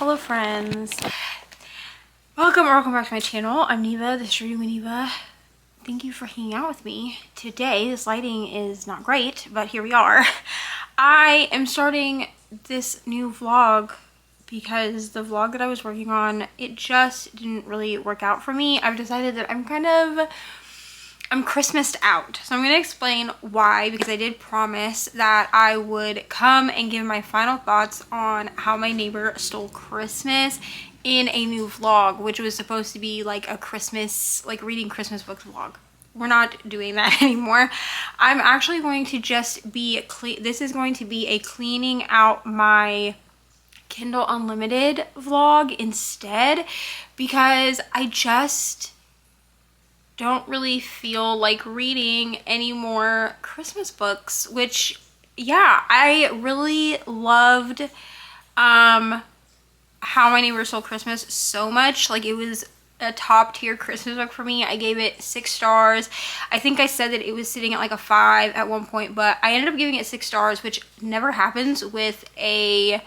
Hello friends, welcome back to my channel. I'm Neva, this is Reading with Neva. Thank you for hanging out with me today. This lighting is not great, but here we are. I am starting this new vlog because the vlog that I was working on, it just didn't really work out for me. I've decided that I'm Christmased out. So I'm going to explain why, because I did promise that I would come and give my final thoughts on how my neighbor stole Christmas in a new vlog, which was supposed to be like a Christmas, like reading Christmas books vlog. We're not doing that anymore. I'm actually going to just be this is going to be a cleaning out my Kindle Unlimited vlog instead, because I just don't really feel like reading any more Christmas books, which, yeah, I really loved How My Neighbor Stole Christmas so much. Like, it was a top tier Christmas book for me. I gave it 6 stars. I think I said that it was sitting at like a 5 at one point, but I ended up giving it 6 stars, which never happens with a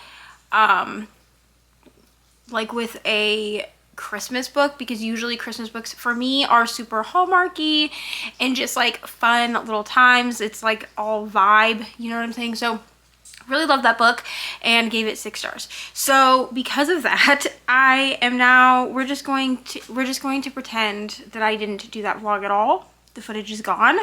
Christmas book, because usually Christmas books for me are super hallmarky and just like fun little times. It's like all vibe, you know what I'm saying? So really loved that book and gave it 6 stars. So because of that, we're just going to pretend that I didn't do that vlog at all. The footage is gone.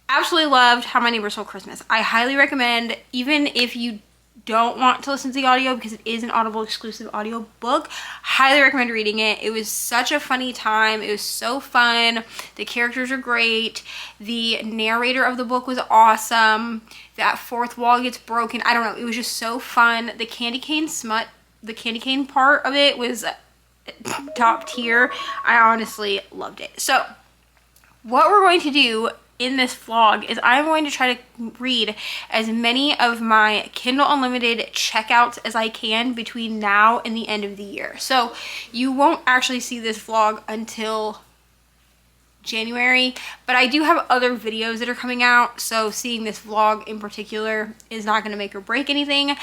Absolutely loved How My Neighbor Stole Christmas. I highly recommend, even if you don't want to listen to the audio, because it is an Audible exclusive audio book, highly recommend reading it. It was such a funny time. It was so fun. The characters are great. The narrator of the book was awesome. That fourth wall gets broken. I don't know. It was just so fun. The candy cane part of it was top tier. I honestly loved it. So what we're going to do in this vlog is I'm going to try to read as many of my Kindle Unlimited checkouts as I can between now and the end of the year. So you won't actually see this vlog until January, but I do have other videos that are coming out, so seeing this vlog in particular is not going to make or break anything.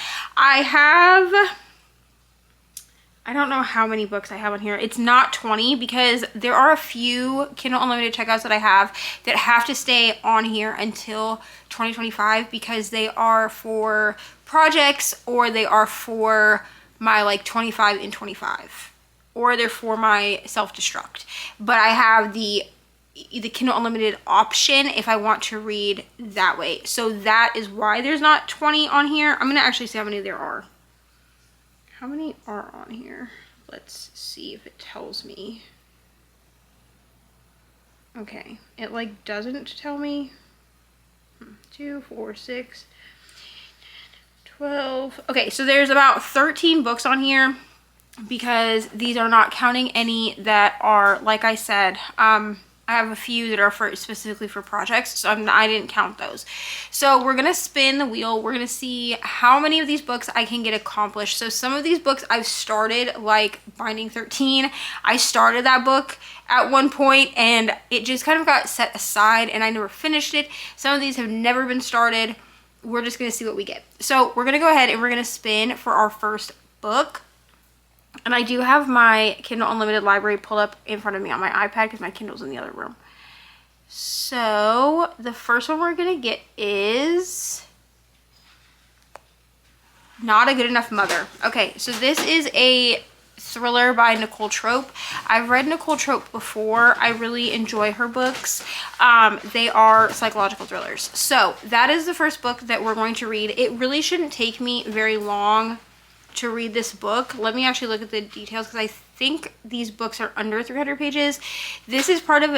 I don't know how many books I have on here. It's not 20, because there are a few Kindle Unlimited checkouts that I have that have to stay on here until 2025, because they are for projects, or they are for my like 25 in 25, or they're for my self-destruct. But I have the Kindle Unlimited option if I want to read that way. So that is why there's not 20 on here. I'm going to actually see how many there are. How many are on here? Let's see if it tells me. Okay, it like doesn't tell me. 2, 4, 6, 12. Okay, so there's about 13 books on here, because these are not counting any that are, like I said, I have a few that are specifically for projects, so I didn't count those. So we're gonna spin the wheel. We're gonna see how many of these books I can get accomplished. So some of these books I've started, like Binding 13. I started that book at one point and it just kind of got set aside and I never finished it. Some of these have never been started. We're just gonna see what we get. So we're gonna go ahead and we're gonna spin for our first book. And I do have my Kindle Unlimited library pulled up in front of me on my iPad, because my Kindle's in the other room. So the first one we're going to get is Not a Good Enough Mother. Okay, so this is a thriller by Nicole Trope. I've read Nicole Trope before. I really enjoy her books. They are psychological thrillers. So that is the first book that we're going to read. It really shouldn't take me very long to read this book. Let me actually look at the details, because I think these books are under 300 pages. This is part of a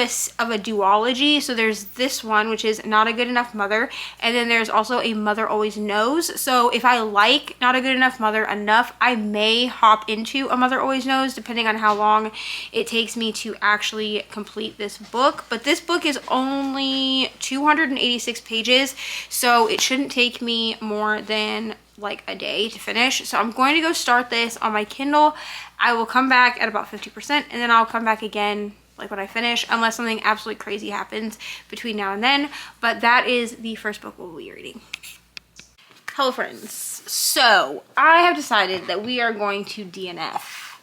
duology. So there's this one, which is Not a Good Enough Mother, and then there's also A Mother Always Knows. So if I like Not a Good Enough Mother enough, I may hop into A Mother Always Knows, depending on how long it takes me to actually complete this book. But this book is only 286 pages, so it shouldn't take me more than like a day to finish. So I'm going to go start this on my Kindle. I will come back at about 50%, and then I'll come back again like when I finish, unless something absolutely crazy happens between now and then. But that is the first book we'll be reading. Hello friends. So I have decided that we are going to DNF.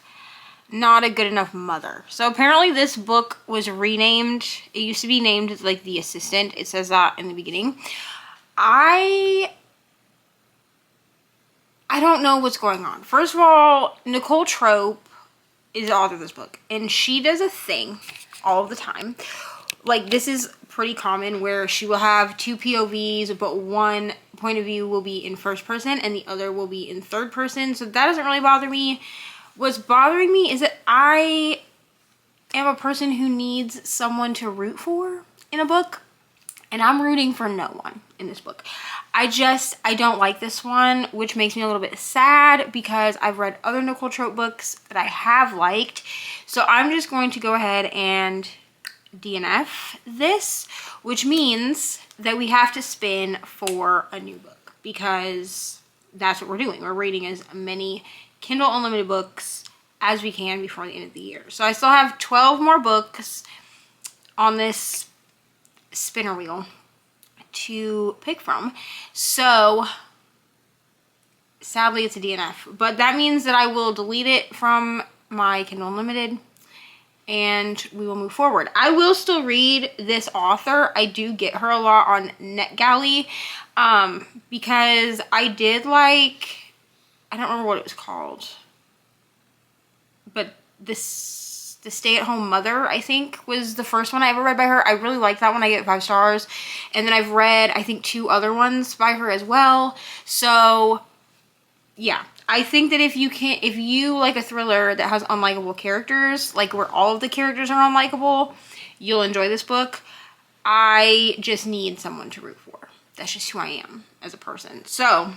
Not a Good Enough Mother. So apparently this book was renamed. It used to be named like The Assistant. It says that in the beginning. I don't know what's going on. First of all, Nicole Trope is the author of this book, and she does a thing all the time. Like, this is pretty common where she will have two POVs, but one point of view will be in first person and the other will be in third person. So that doesn't really bother me. What's bothering me is that I am a person who needs someone to root for in a book, and I'm rooting for no one in this book. I don't like this one, which makes me a little bit sad because I've read other Nicole Trope books that I have liked. So I'm just going to go ahead and DNF this, which means that we have to spin for a new book because that's what we're doing. We're reading as many Kindle Unlimited books as we can before the end of the year. So I still have 12 more books on this spinner wheel to pick from. So sadly it's a DNF, but that means that I will delete it from my Kindle Unlimited and we will move forward. I will still read this author. I do get her a lot on NetGalley because I did like, I don't remember what it was called, but the Stay-at-Home Mother, I think, was the first one I ever read by her. I really like that one. I get 5 stars. And then I've read, I think, 2 other ones by her as well. So yeah, I think that if you like a thriller that has unlikable characters, like where all of the characters are unlikable, you'll enjoy this book. I just need someone to root for. That's just who I am as a person. So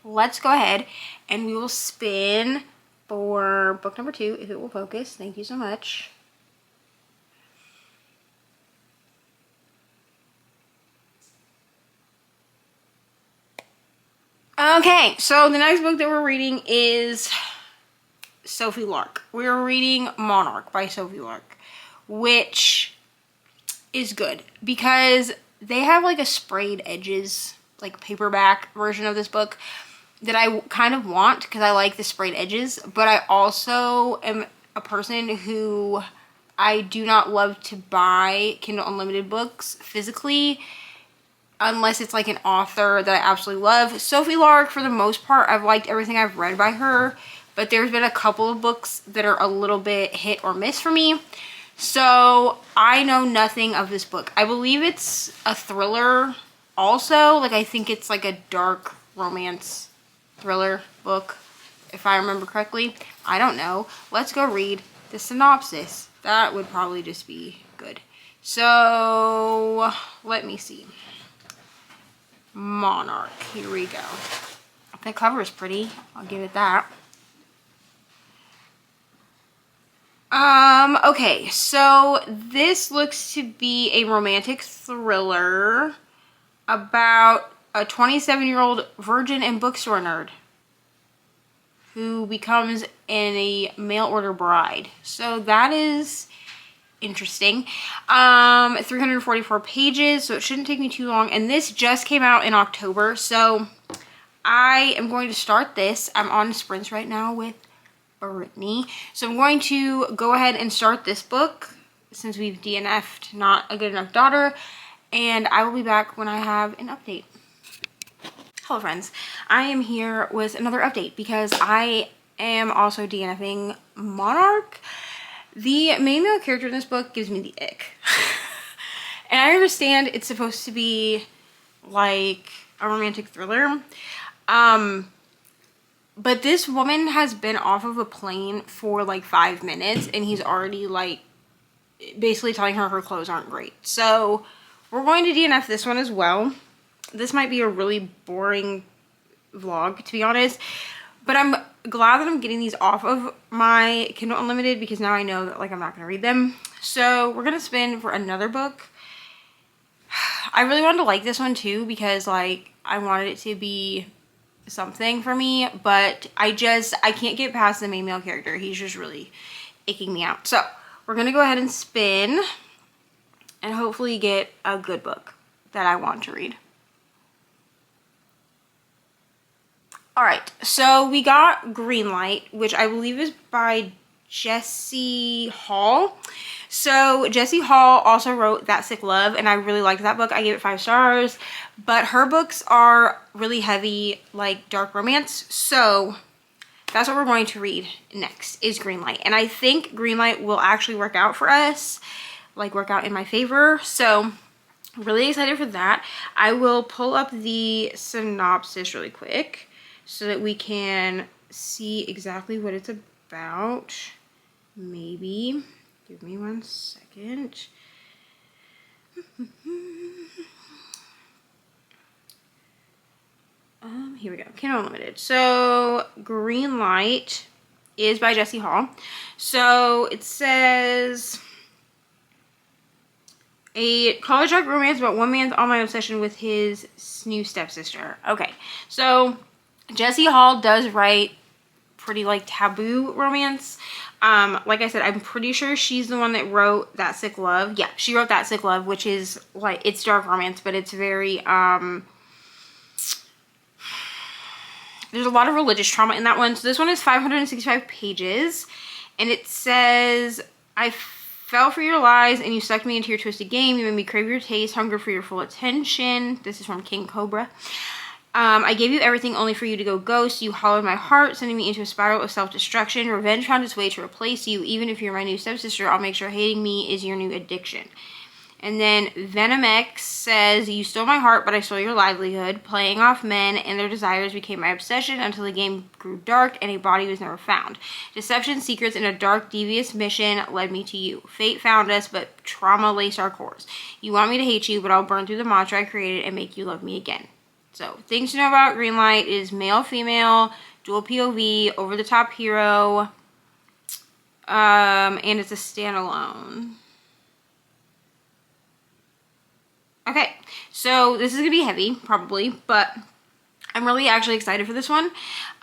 let's go ahead and we will spin for book number 2, if it will focus. Thank you so much. Okay, so the next book that we're reading is Sophie Lark. We're reading Monarch by Sophie Lark, which is good because they have like a sprayed edges, like paperback version of this book that I kind of want because I like the sprayed edges, but I also am a person who I do not love to buy Kindle Unlimited books physically unless it's like an author that I absolutely love. Sophie Lark, for the most part, I've liked everything I've read by her, but there's been a couple of books that are a little bit hit or miss for me. So I know nothing of this book. I believe it's a thriller also. Like, I think it's like a dark romance thriller book, if I remember correctly. I don't know. Let's go read the synopsis. That would probably just be good. So let me see. Monarch. Here we go. The cover is pretty. I'll give it that. Okay, so this looks to be a romantic thriller about a 27-year-old virgin and bookstore nerd who becomes a mail-order bride. So that is interesting. 344 pages, so it shouldn't take me too long. And this just came out in October, so I am going to start this. I'm on sprints right now with Brittany. So I'm going to go ahead and start this book since we've DNF'd Not a Good Enough Daughter. And I will be back when I have an update. Hello friends, I am here with another update because I am also DNFing Monarch. The main male character in this book gives me the ick. And I understand it's supposed to be like a romantic thriller. But this woman has been off of a plane for like 5 minutes and he's already like basically telling her her clothes aren't great. So we're going to DNF this one as well. This might be a really boring vlog, to be honest, but I'm glad that I'm getting these off of my Kindle Unlimited because now I know that like I'm not going to read them. So we're going to spin for another book. I really wanted to like this one too because like I wanted it to be something for me, but I can't get past the main male character. He's just really icking me out. So we're going to go ahead and spin and hopefully get a good book that I want to read. All right, so we got Greenlight, which I believe is by Jessie Hall. So Jessie Hall also wrote That Sick Love, and I really liked that book. I gave it 5 stars, but her books are really heavy, like dark romance. So that's what we're going to read next, is Greenlight. And I think Greenlight will actually work out for us, like work out in my favor. So really excited for that. I will pull up the synopsis really quick so that we can see exactly what it's about. Maybe. Give me 1 second. Here we go. Kindle Unlimited. So Greenlight is by Jessie Hall. So it says a college dark romance about one man's online obsession with his new stepsister. Okay, so Jessie Hall does write pretty like taboo romance. Like I said, I'm pretty sure she's the one that wrote That Sick Love. Yeah, she wrote That Sick Love, which is like, it's dark romance, but it's very there's a lot of religious trauma in that one. So this one is 565 pages, and it says, I fell for your lies and you sucked me into your twisted game. You made me crave your taste, hunger for your full attention. This is from King Cobra. I gave you everything only for you to go ghost. You hollowed my heart, sending me into a spiral of self-destruction. Revenge found its way to replace you. Even if you're my new stepsister, I'll make sure hating me is your new addiction. And then Venom X says, you stole my heart, but I stole your livelihood. Playing off men and their desires became my obsession until the game grew dark and a body was never found. Deception, secrets, and a dark, devious mission led me to you. Fate found us, but trauma laced our cores. You want me to hate you, but I'll burn through the mantra I created and make you love me again. So, things to know about Greenlight is male, female, dual POV, over-the-top hero, and it's a standalone. Okay, so this is going to be heavy, probably, but I'm really actually excited for this one.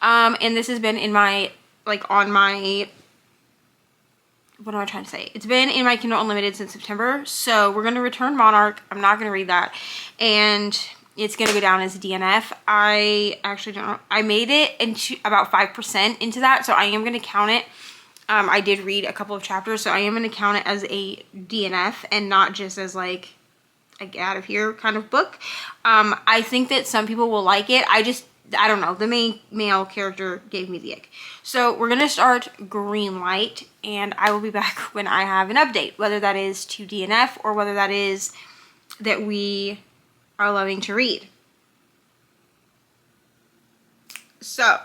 And this has been in my, like, on my, what am I trying to say? It's been in my Kindle Unlimited since September, so we're going to return Monarch. I'm not going to read that, and it's going to go down as a DNF. I actually don't know. I made it into about 5% into that, so I am going to count it. I did read a couple of chapters, so I am going to count it as a DNF and not just as, like, a get out of here kind of book. I think that some people will like it. I don't know. The main male character gave me the ick. So we're going to start Greenlight, and I will be back when I have an update, whether that is to DNF or whether that is that we are loving to read. So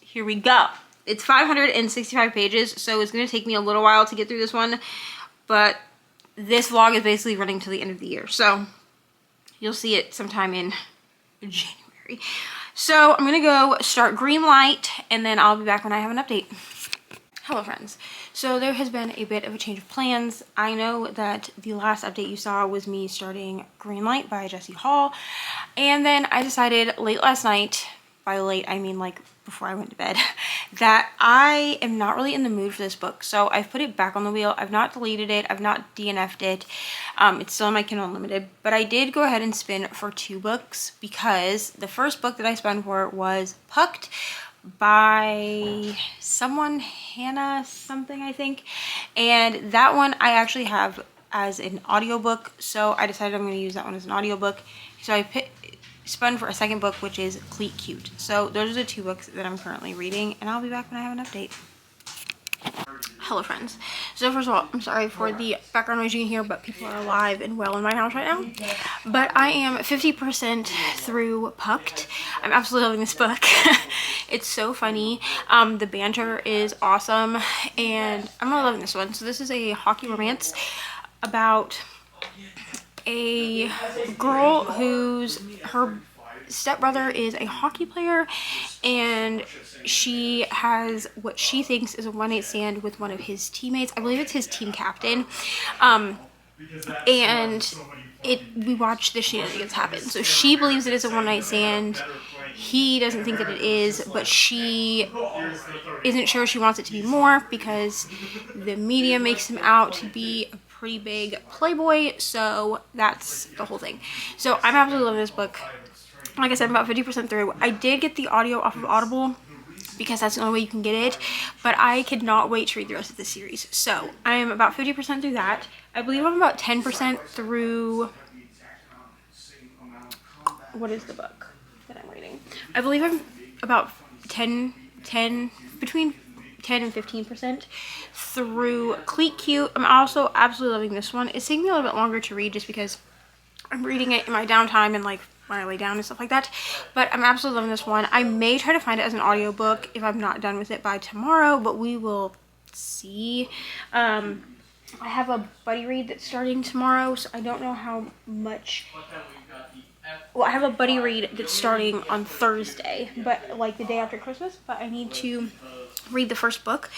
here we go. It's 565 pages, so it's going to take me a little while to get through this one, but this vlog is basically running to the end of the year, so you'll see it sometime in January. So I'm gonna go start Greenlight, and then I'll be back when I have an update. Hello friends. So there has been a bit of a change of plans. I know that the last update you saw was me starting Greenlight by Jessie Hall, and then I decided late last night, by late I mean like before I went to bed, that I am not really in the mood for this book. So I've put it back on the wheel. I've not deleted it. I've not DNF'd it. It's still in my Kindle Unlimited. But I did go ahead and spin for 2 books because the first book that I spun for was Pucked by someone, Hannah something, I think. And that one I actually have as an audiobook. So I decided I'm going to use that one as an audiobook. So I spun for a second book, which is Cleat Cute. So those are the 2 books that I'm currently reading, and I'll be back when I have an update. Hello friends. So first of all, I'm sorry for the background noise you can hear, but people are alive and well in my house right now. But I am 50% through Pucked. I'm absolutely loving this book. It's so funny. The banter is awesome, and I'm really loving this one. So this is a hockey romance about a girl her stepbrother is a hockey player, and she has what she thinks is a one-night stand with one of his teammates. I believe it's his team captain. And we watch the shenanigans happen. So she believes it is a one-night stand. He doesn't think that it is, but she isn't sure she wants it to be more because the media makes him out to be a pretty big playboy. So that's the whole thing. So I'm absolutely loving this book. like I said, I'm about 50% through. I did get the audio off of Audible because that's the only way you can get it, but I could not wait to read the rest of the series. So I'm about 50% through that. I believe I'm about 10% through, what is the book that I'm reading? I believe I'm about between 10 and 15% through Cleat Cute. I'm also absolutely loving this one. It's taking me a little bit longer to read just because I'm reading it in my downtime and like when I lay down and stuff like that, but I'm absolutely loving this one. I may try to find it as an audiobook if I'm not done with it by tomorrow, but we will see. I have a buddy read that's starting tomorrow, so I don't know how much. Well, I have a buddy read that's starting on Thursday, but like the day after Christmas, but I need to read the first book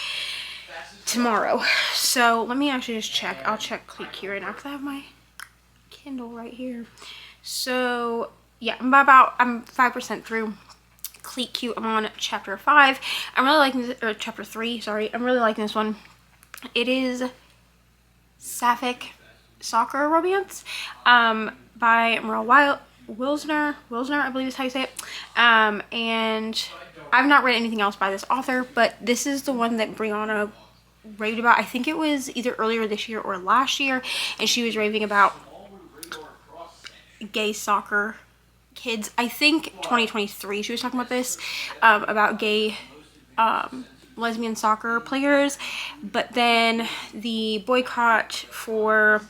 tomorrow. So let me actually just check. I'll check Cleat Cute right now because I have my Kindle right here. So yeah, I'm 5% through Cleat Cute. I'm on chapter 5. I'm really liking this, or chapter 3, sorry. I'm really liking this one. It is sapphic soccer romance by Merle Wilsner, I believe is how you say it. And I've not read anything else by this author, but this is the one that Brianna raved about. I think it was either earlier this year or last year, and she was raving about gay soccer kids. I think 2023 she was talking about this, about gay lesbian soccer players, but then the boycott for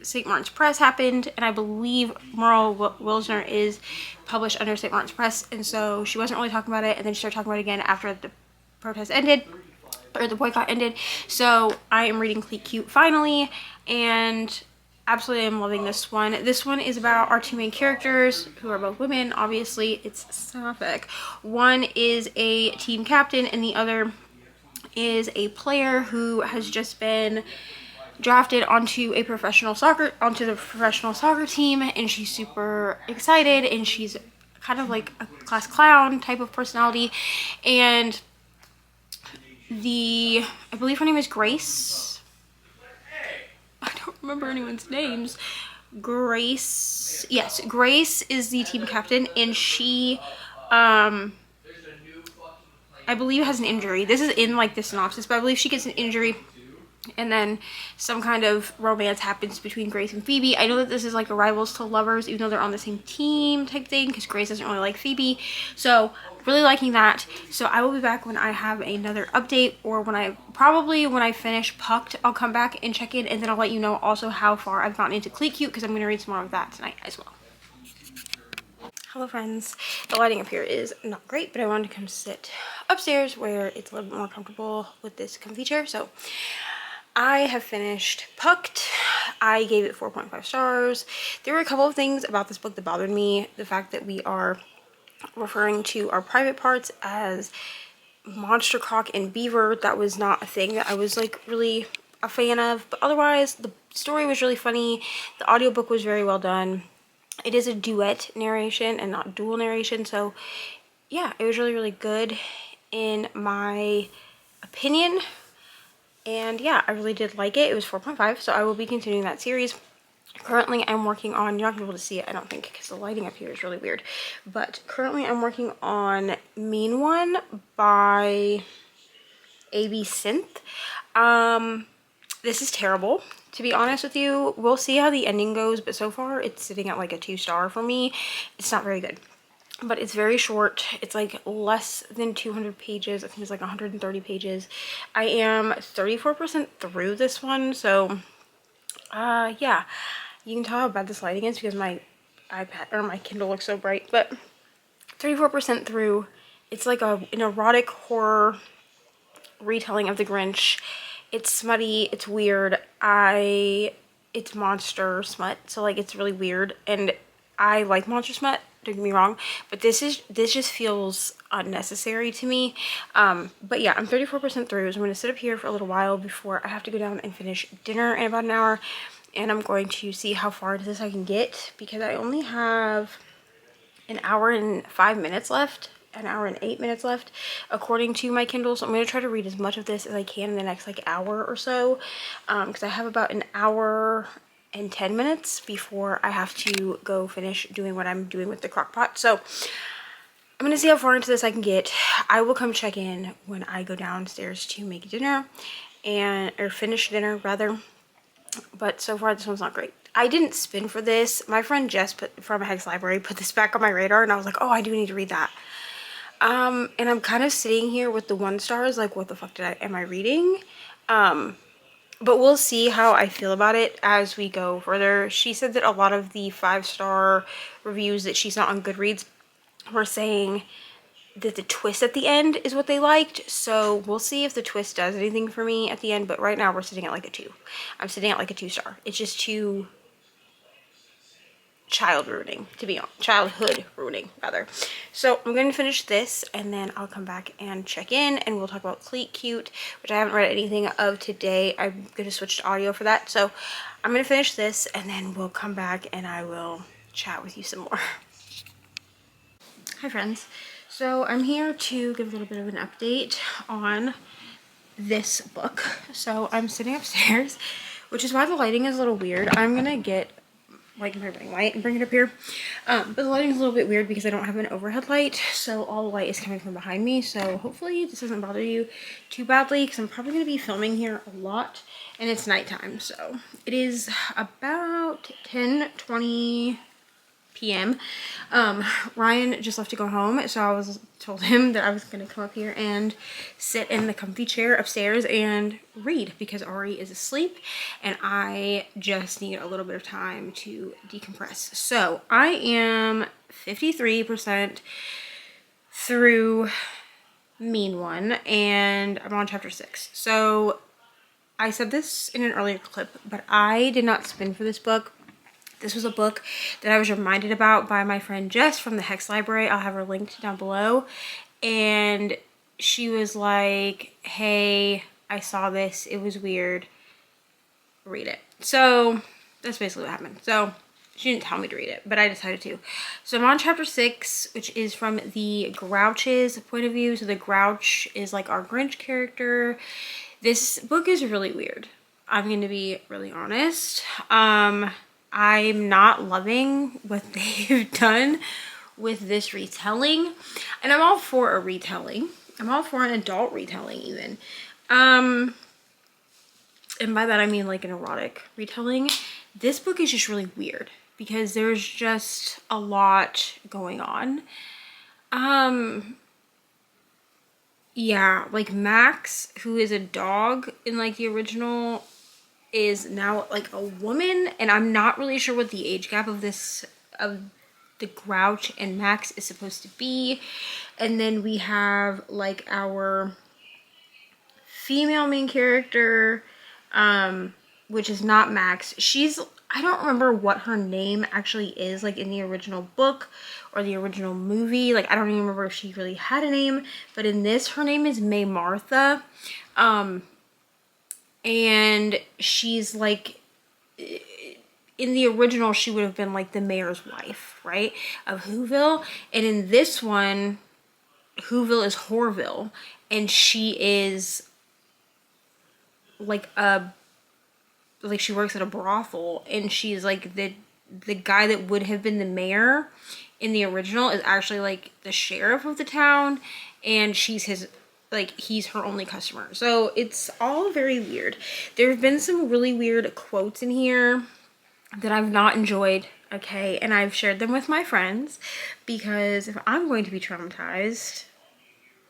St. Martin's Press happened, and I believe Merle Wilsner is published under St. Martin's Press, and so she wasn't really talking about it, and then she started talking about it again after the protest ended, or the boycott ended. So I am reading Cleat Cute finally, and absolutely am loving this one. This one is about our two main characters, who are both women. Obviously, it's sapphic. One is a team captain, and the other is a player who has just been drafted onto the professional soccer team, and she's super excited, and she's kind of like a class clown type of personality. And I believe her name is Grace. I don't remember anyone's names. Grace is the team captain, and she I believe has an injury. This is in like the synopsis, but I believe she gets an injury, and then some kind of romance happens between Grace and Phoebe. I know that this is like a rivals to lovers, even though they're on the same team type thing, because Grace doesn't really like Phoebe. So really liking that. So I will be back when I have another update, or when I finish Pucked, I'll come back and check in, and then I'll let you know also how far I've gotten into Cleat Cute, because I'm going to read some more of that tonight as well. Hello friends. The lighting up here is not great, but I wanted to come sit upstairs where it's a little bit more comfortable with this comfy chair. So I have finished Pucked. I gave it 4.5 stars. There were a couple of things about this book that bothered me. The fact that we are referring to our private parts as monster cock and beaver. That was not a thing that I was like really a fan of. But otherwise, the story was really funny. The audiobook was very well done. It is a duet narration and not dual narration. So yeah, it was really, really good in my opinion. And yeah, I really did like it. It was 4.5, so I will be continuing that series. Currently, I'm working on, you're not going to be able to see it, I don't think, because the lighting up here is really weird. But currently, I'm working on Mean One by A.B. Synth. This is terrible, to be honest with you. We'll see how the ending goes, but so far, it's sitting at like a 2-star for me. It's not very good. But it's very short. It's like less than 200 pages. I think it's like 130 pages. I am 34% through this one. So, yeah. You can tell how bad this lighting is because my iPad or my Kindle looks so bright. But 34% through. It's like an erotic horror retelling of The Grinch. It's smutty. It's weird. It's monster smut. So, like, it's really weird. And I like monster smut. Don't get me wrong, but this just feels unnecessary to me. But yeah, I'm 34% through, so I'm going to sit up here for a little while before I have to go down and finish dinner in about an hour, and I'm going to see how far into this I can get, because I only have an hour and 5 minutes left, an hour and 8 minutes left, according to my Kindle. So I'm going to try to read as much of this as I can in the next like hour or so, because I have about an hour in 10 minutes before I have to go finish doing what I'm doing with the crock pot. So I'm gonna see how far into this I can get. I will come check in when I go downstairs to make dinner or finish dinner rather. But so far this one's not great. I didn't spin for this. My friend Jess from Hex Library put this back on my radar, and I was like, oh, I do need to read that. And I'm kind of sitting here with the 1 stars, like, what the fuck am I reading? But we'll see how I feel about it as we go further. She said that a lot of the 5-star reviews that she saw on Goodreads were saying that the twist at the end is what they liked. So we'll see if the twist does anything for me at the end. But right now we're sitting at like a 2. I'm sitting at like a 2-star. It's just too childhood ruining rather. So I'm going to finish this and then I'll come back and check in and we'll talk about Cute, which I haven't read anything of today. I'm going to switch to audio for that. So I'm going to finish this and then we'll come back and I will chat with you some more. Hi friends. So I'm here to give a little bit of an update on this book. So I'm sitting upstairs, which is why the lighting is a little weird. I'm going to get like my ring light and bring it up here, but the lighting is a little bit weird because I don't have an overhead light, so all the light is coming from behind me. So hopefully this doesn't bother you too badly because I'm probably going to be filming here a lot and it's nighttime. So it is about 10:20 p.m. Ryan just left to go home, so I told him that I was gonna come up here and sit in the comfy chair upstairs and read because Ari is asleep and I just need a little bit of time to decompress. So I am 53% through Mean One and I'm on chapter 6. So I said this in an earlier clip, but I did not spin for this book. This was a book that I was reminded about by my friend Jess from the Hex Library. I'll have her linked down below. And she was like, hey, I saw this. It was weird. Read it. So that's basically what happened. So she didn't tell me to read it, but I decided to. So I'm on chapter 6, which is from the Grouch's point of view. So the Grouch is like our Grinch character. This book is really weird. I'm going to be really honest. I'm not loving what they've done with this retelling. And I'm all for a retelling. I'm all for an adult retelling even. And by that I mean like an erotic retelling. This book is just really weird because there's just a lot going on. Yeah, like Max, who is a dog in like the original, is now like a woman, and I'm not really sure what the age gap of the Grouch and Max is supposed to be. And then we have like our female main character, which is not Max. I don't remember what her name actually is like in the original book or the original movie. Like I don't even remember if she really had a name, but in this her name is May Martha. And she's like, in the original, she would have been like the mayor's wife, right, of Whoville. And in this one, Whoville is Horville, and she is like she works at a brothel, and she's like the guy that would have been the mayor in the original is actually like the sheriff of the town, and she's he's her only customer. So it's all very weird. There have been some really weird quotes in here that I've not enjoyed, okay? And I've shared them with my friends because if I'm going to be traumatized,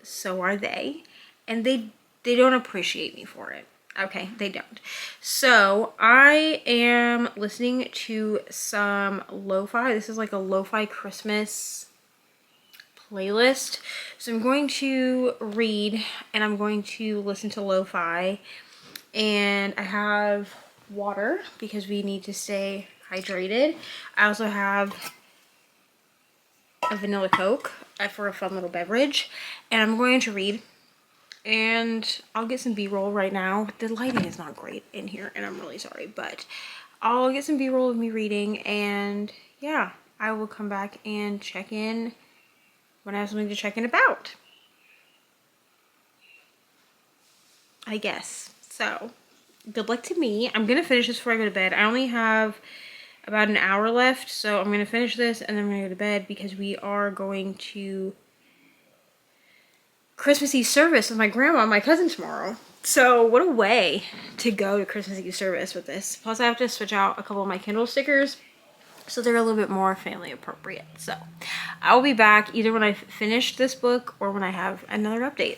so are they. And they don't appreciate me for it. Okay, they don't. So I am listening to some lo-fi. This is like a lo-fi Christmas playlist. So I'm going to read and I'm going to listen to lo-fi, and I have water because we need to stay hydrated. I also have a vanilla Coke for a fun little beverage, and I'm going to read, and I'll get some b-roll right now. The lighting is not great in here and I'm really sorry, but I'll get some b-roll of me reading, and yeah, I will come back and check in when I have something to check in about, I guess. So good luck to me. I'm gonna finish this before I go to bed. I only have about an hour left, so I'm gonna finish this and then I'm gonna go to bed because we are going to Christmas Eve service with my grandma and my cousin tomorrow. So what a way to go to Christmas Eve service with this. Plus I have to switch out a couple of my Kindle stickers so they're a little bit more family appropriate. So I will be back either when I finish this book or when I have another update.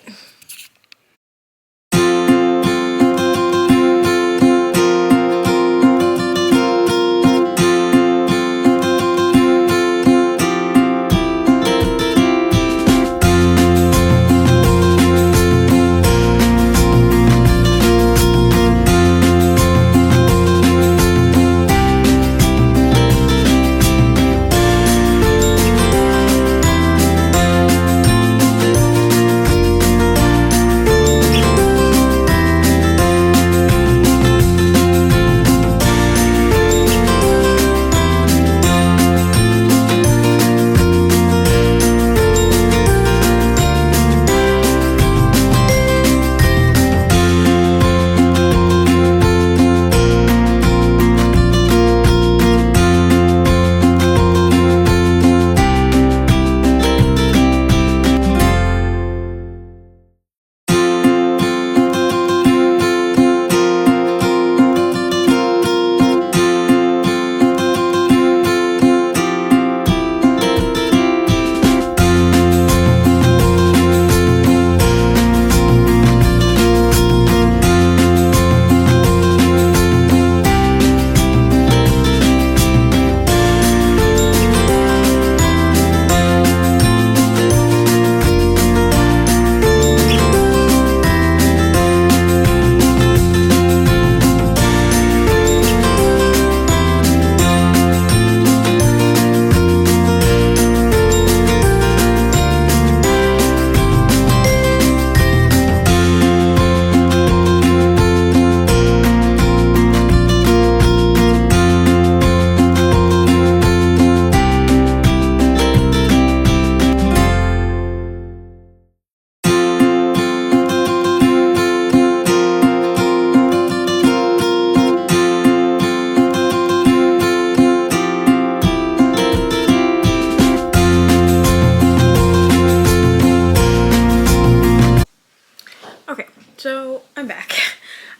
So I'm back.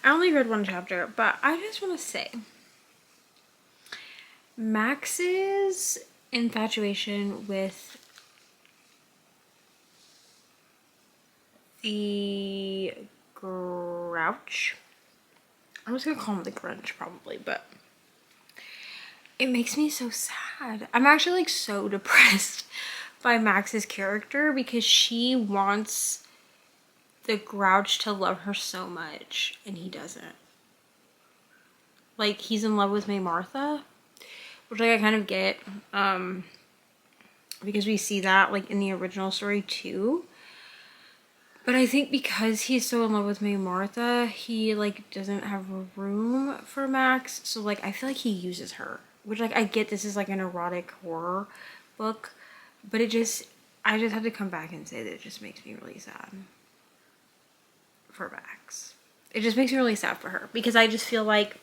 I only read one chapter, but I just want to say Max's infatuation with the Grouch. I'm just gonna call him the Grunch probably, but it makes me so sad. I'm actually like so depressed by Max's character because she wants the Grouch to love her so much and he doesn't. Like, he's in love with May Martha, which like I kind of get, because we see that like in the original story too. But I think because he's so in love with May Martha, he like doesn't have room for Max. So like I feel like he uses her, which like I get this is like an erotic horror book, but I just have to come back and say that it just makes me really sad for Max. It just makes me really sad for her because I just feel like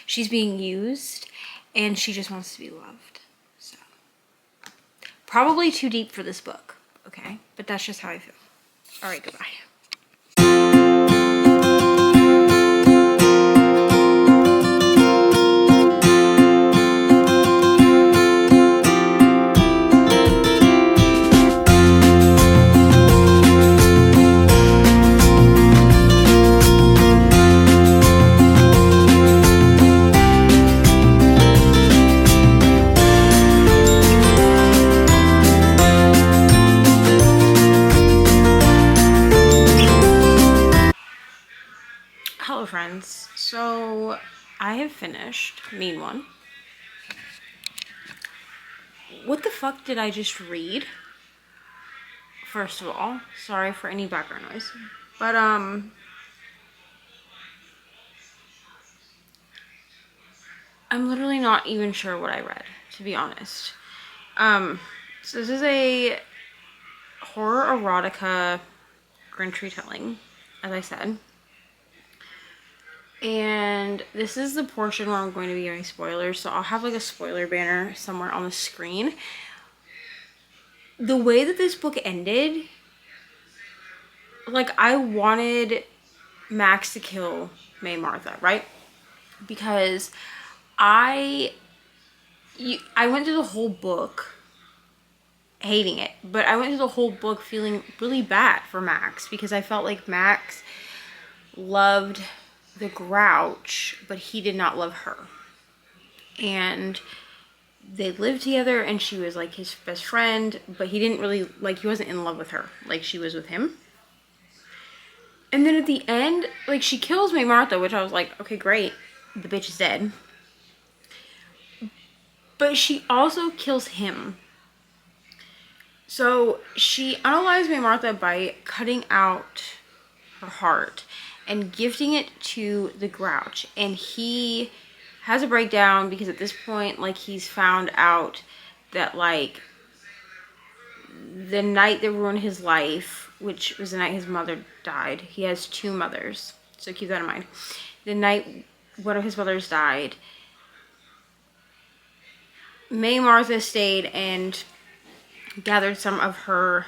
she's being used and she just wants to be loved. So probably too deep for this book, okay? But that's just how I feel. All right, goodbye. Hello friends, so I have finished Mean One. What the fuck did I just read? First of all, sorry for any background noise, but I'm literally not even sure what I read, to be honest. So this is a horror erotica Grinch retelling, as I said. And this is the portion where I'm going to be giving spoilers, so I'll have like a spoiler banner somewhere on the screen. The way that this book ended, like, I wanted Max to kill May Martha, right? Because I went through the whole book hating it, but I went through the whole book feeling really bad for Max because I felt like Max loved the Grouch, but he did not love her. And they lived together and she was like his best friend, but he didn't really, like, he wasn't in love with her like she was with him. And then at the end, like, she kills May Martha, which I was like, okay, great, the bitch is dead. But she also kills him. So she unalives May Martha by cutting out her heart and gifting it to the Grouch. And he has a breakdown because at this point, like, he's found out that, like, the night that ruined his life, which was the night his mother died. He has 2 mothers, so keep that in mind. The night one of his mothers died, May Martha stayed and gathered some of her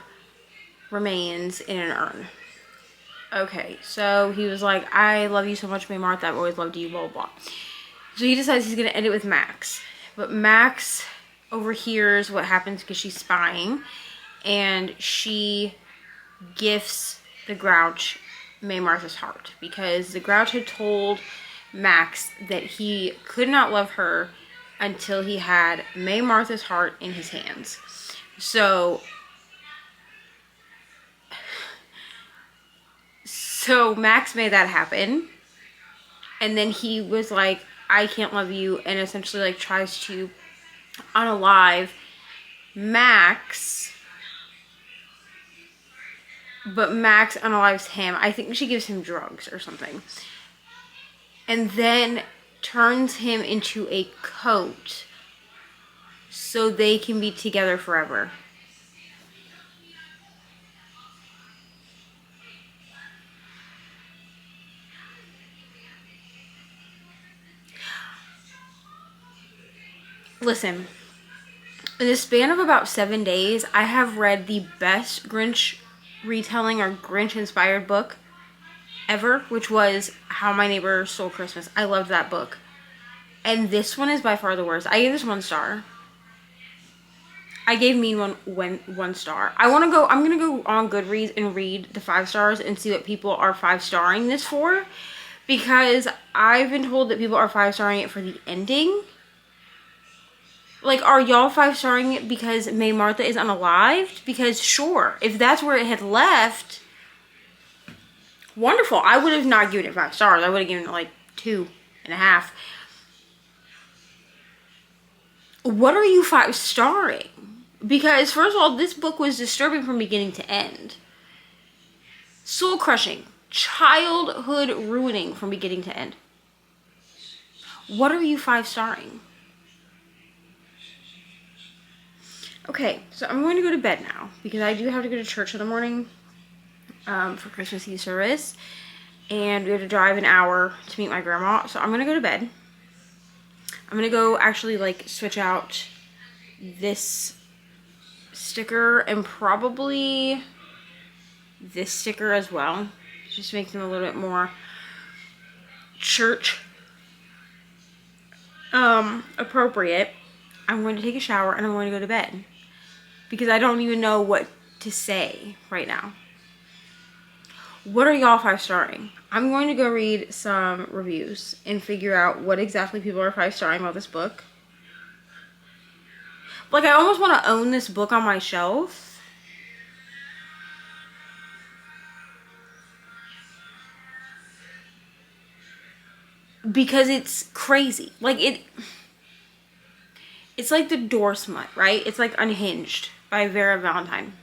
remains in an urn. Okay, so he was like, I love you so much, May Martha, I've always loved you, blah, blah, blah. So he decides he's going to end it with Max. But Max overhears what happens because she's spying, and she gifts the Grouch May Martha's heart because the Grouch had told Max that he could not love her until he had May Martha's heart in his hands. So Max made that happen, and then he was like, I can't love you, and essentially, like, tries to unalive Max, but Max unalives him. I think she gives him drugs or something, and then turns him into a coat so they can be together forever. Listen, in the span of about 7 days, I have read the best Grinch retelling or Grinch inspired book ever, which was How My Neighbor Stole Christmas. I loved that book. And this one is by far the worst. I gave this 1 star. I gave Mean one star. I'm gonna go on Goodreads and read the 5 stars and see what people are 5-starring this for. Because I've been told that people are 5-starring it for the ending. Like, are y'all 5-starring it because May Martha is unalived? Because sure, if that's where it had left, wonderful. I would have not given it 5 stars. I would have given it like 2.5. What are you 5-starring? Because first of all, this book was disturbing from beginning to end. Soul crushing. Childhood ruining from beginning to end. What are you 5-starring? Okay, so I'm going to go to bed now because I do have to go to church in the morning for Christmas Eve service, and we have to drive an hour to meet my grandma, so I'm going to go to bed. I'm going to go actually, like, switch out this sticker and probably this sticker as well. Just makes them a little bit more church appropriate. I'm going to take a shower and I'm going to go to bed because I don't even know what to say right now. What are y'all 5-starring? I'm going to go read some reviews and figure out what exactly people are 5-starring about this book. Like, I almost want to own this book on my shelf. Because it's crazy. Like, it's like The Door Smut, right? It's like Unhinged by Vera Valentine.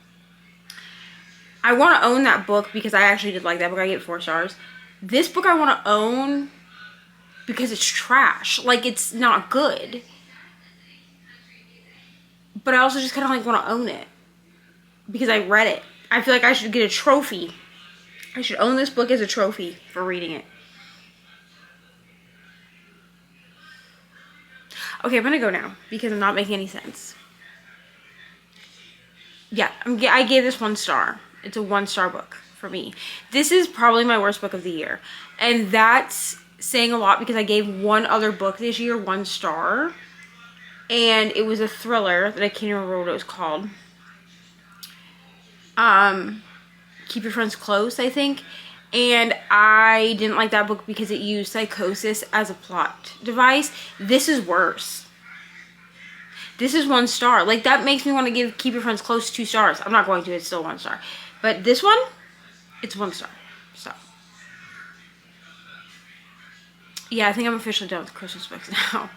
I want to own that book because I actually did like that book. I gave it 4 stars. This book I want to own because it's trash. Like, it's not good. But I also just kind of, like, want to own it because I read it. I feel like I should get a trophy. I should own this book as a trophy for reading it. Okay, I'm gonna go now because I'm not making any sense. Yeah, I gave this 1 star. It's a 1-star book for me. This is probably my worst book of the year. And that's saying a lot because I gave one other book this year 1 star. And it was a thriller that I can't remember what it was called. Keep Your Friends Close, I think. And I didn't like that book because it used psychosis as a plot device. This is worse. This is 1 star. Like, that makes me want to give Keep Your Friends Close 2 stars. I'm not going to. It's still 1 star. But this one, it's 1 star. So, yeah, I think I'm officially done with Christmas books now.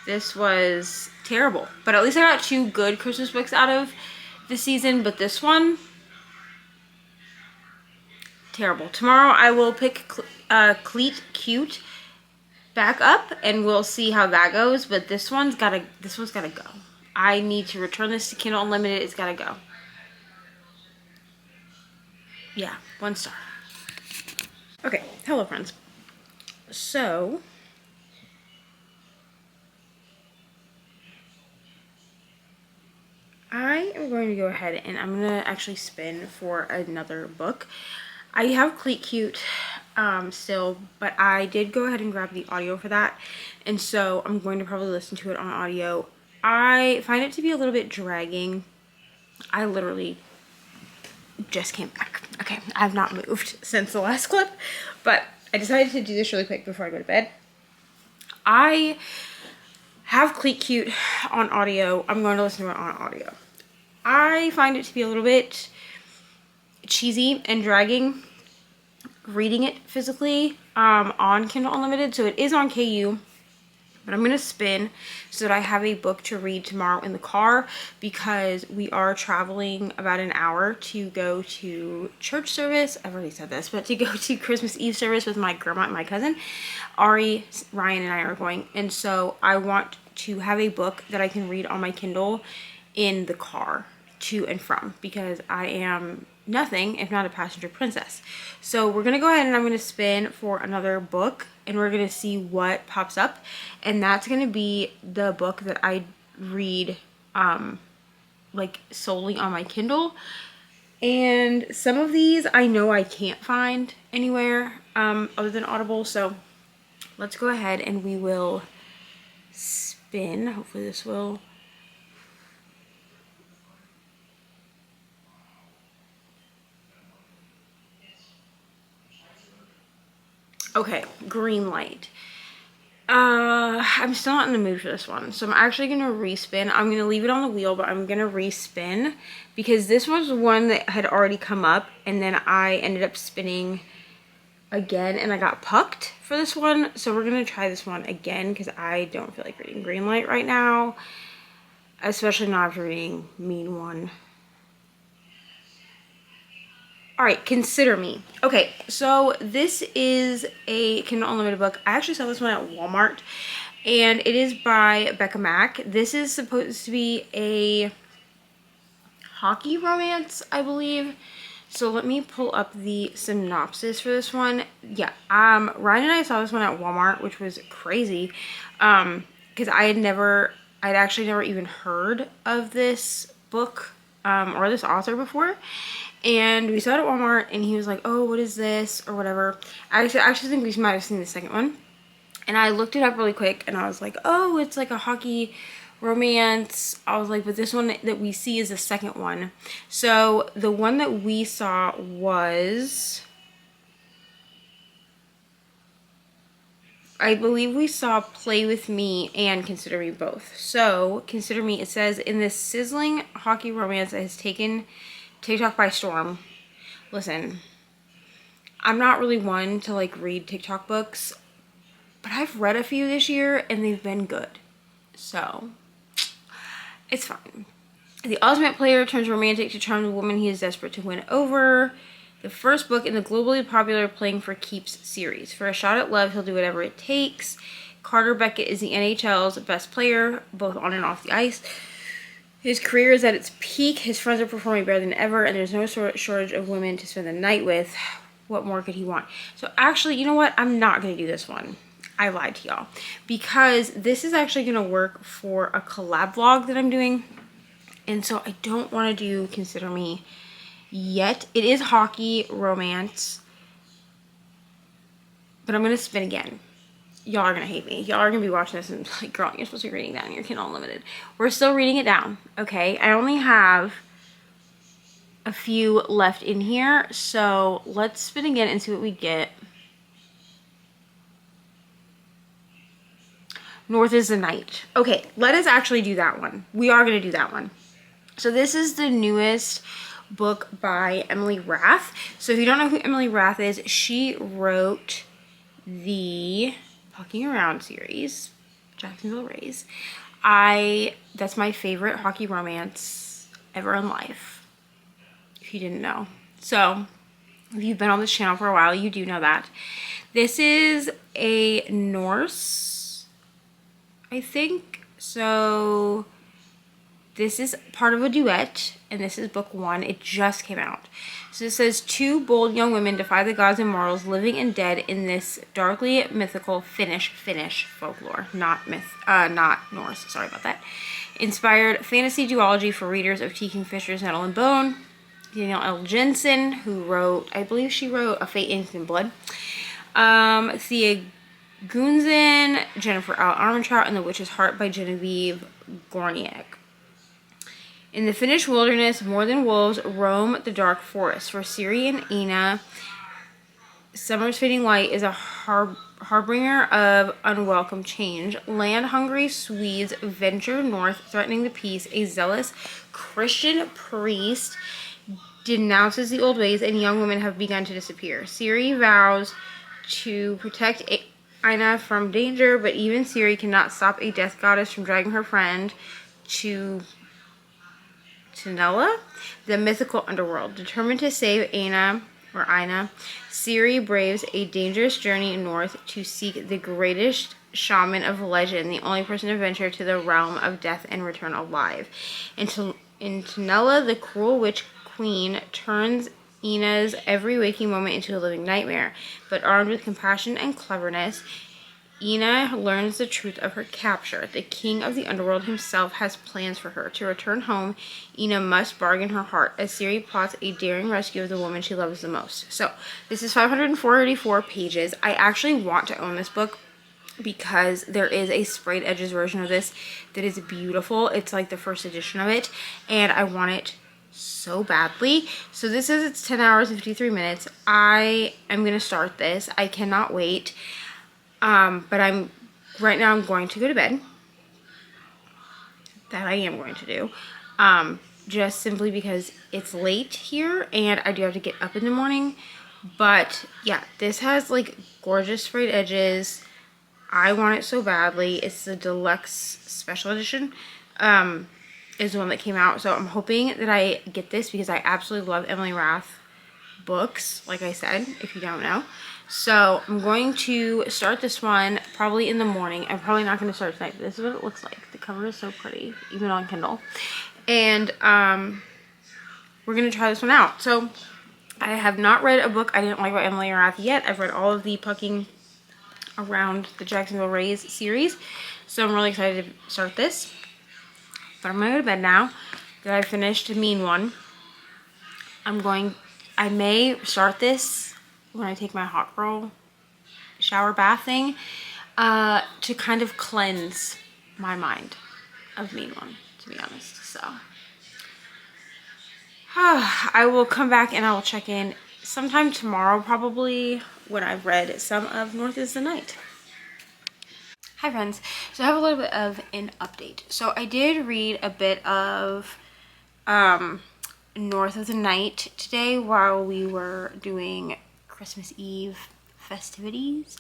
This was terrible. But at least I got 2 good Christmas books out of the season. But this one, terrible. Tomorrow I will pick Cleat Cute back up and we'll see how that goes. But this one's gotta go. I need to return this to Kindle Unlimited. It's gotta go. Yeah, 1 star. Okay, hello friends. So I am going to go ahead and I'm gonna actually spin for another book. I have Cleat Cute still, but I did go ahead and grab the audio for that, and so I'm going to probably listen to it on audio. I find it to be a little bit dragging. I literally just came back. Okay, I've not moved since the last clip, but I decided to do this really quick before I go to bed. I have Cleat Cute on audio. I'm going to listen to it on audio. I find it to be a little bit cheesy and dragging reading it physically on Kindle Unlimited. So it is on KU, but I'm going to spin so that I have a book to read tomorrow in the car because we are traveling about an hour to go to church service. I've already said this, but to go to Christmas Eve service with my grandma and my cousin. Ari, Ryan, and I are going. And so I want to have a book that I can read on my Kindle in the car to and from because I am nothing if not a passenger princess. So we're gonna go ahead and I'm gonna spin for another book and we're gonna see what pops up, and that's gonna be the book that I read like solely on my Kindle. And some of these I know I can't find anywhere other than Audible, so let's go ahead and we will spin. Hopefully this will okay, green light. I'm still not in the mood for this one, so I'm actually gonna respin. I'm gonna leave it on the wheel, but I'm gonna respin because this was one that had already come up and then I ended up spinning again and I got pucked for this one. So we're gonna try this one again because I don't feel like reading green light right now, especially not after reading Mean One. All right, Consider Me. Okay, so this is a Kindle Unlimited book. I actually saw this one at Walmart, and it is by Becca Mack. This is supposed to be a hockey romance, I believe. So let me pull up the synopsis for this one. Yeah, Ryan and I saw this one at Walmart, which was crazy, because I'd actually never even heard of this book or this author before. And we saw it at Walmart, and he was like, oh, what is this? Or whatever. I actually think we might have seen the second one. And I looked it up really quick, and I was like, oh, it's like a hockey romance. I was like, but this one that we see is the second one. So the one that we saw was, I believe we saw Play With Me and Consider Me both. So Consider Me, it says, in this sizzling hockey romance that has taken TikTok by storm. Listen, I'm not really one to like read TikTok books, but I've read a few this year and they've been good. So it's fine. The ultimate player turns romantic to charm the woman he is desperate to win over. The first book in the globally popular Playing for Keeps series. For a shot at love, he'll do whatever it takes. Carter Beckett is the NHL's best player, both on and off the ice. His career is at its peak, his friends are performing better than ever, and there's no shortage of women to spend the night with. What more could he want? So actually, you know what? I'm not going to do this one. I lied to y'all, because this is actually going to work for a collab vlog that I'm doing. And so I don't want to do Consider Me yet. It is hockey romance, but I'm going to spin again. Y'all are going to hate me. Y'all are going to be watching this and like, girl, you're supposed to be reading down your Kindle Unlimited. We're still reading it down, okay? I only have a few left in here, so let's spin again and see what we get. North is the Night. Okay, let us actually do that one. We are going to do that one. So this is the newest book by Emily Rath. So if you don't know who Emily Rath is, she wrote the Walking Around series, Jacksonville Rays. That's my favorite hockey romance ever in life, if you didn't know. So if you've been on this channel for a while, you do know that. This is a Norse, I think. So this is part of a duet, and this is book 1. It just came out. So it says, 2 bold young women defy the gods and mortals, living and dead in this darkly mythical Finnish folklore, not Norse. Sorry about that. Inspired fantasy duology for readers of T. Kingfisher's Nettle and Bone. Danielle L. Jensen, who wrote, I believe she wrote A Fate Inked in Blood. Thea Gunzen, Jennifer L. Armentrout, and The Witch's Heart by Genevieve Gorniak. In the Finnish wilderness, more than wolves roam the dark forest. For Siri and Ina, summer's fading light is a harbinger of unwelcome change. Land-hungry Swedes venture north, threatening the peace. A zealous Christian priest denounces the old ways, and young women have begun to disappear. Siri vows to protect Ina from danger, but even Siri cannot stop a death goddess from dragging her friend to Nella, the mythical underworld. Determined to save Ina, Siri braves a dangerous journey north to seek the greatest shaman of legend, the only person to venture to the realm of death and return alive. In Nella, the cruel witch queen turns Ina's every waking moment into a living nightmare. But armed with compassion and cleverness, Ina learns the truth of her capture. The king of the underworld himself has plans for her. To return home, Ina must bargain her heart as Siri plots a daring rescue of the woman she loves the most. So, this is 544 pages. I actually want to own this book because there is a sprayed edges version of this that is beautiful. It's like the first edition of it, and I want it so badly. So this is, it's 10 hours and 53 minutes. I am going to start this. I cannot wait. But right now I'm going to go to bed. That I am going to do. Just simply because it's late here and I do have to get up in the morning. But yeah, this has like gorgeous sprayed edges. I want it so badly. It's the deluxe special edition. Is the one that came out. So I'm hoping that I get this because I absolutely love Emily Rath books, like I said, if you don't know. So I'm going to start this one probably in the morning. I'm probably not going to start tonight, but this is what it looks like. The cover is so pretty, even on Kindle. And we're going to try this one out. So I have not read a book I didn't like by Emily Rath yet. I've read all of the Pucking Around the Jacksonville Rays series. So I'm really excited to start this. But I'm going to go to bed now that I've finished Mean One. I may start this when I take my hot girl shower bath thing to kind of cleanse my mind of Mean One, to be honest. So I will come back and I will check in sometime tomorrow, probably, when I've read some of North is the Night. Hi friends, so I have a little bit of an update. So I did read a bit of North of the Night today while we were doing Christmas Eve festivities,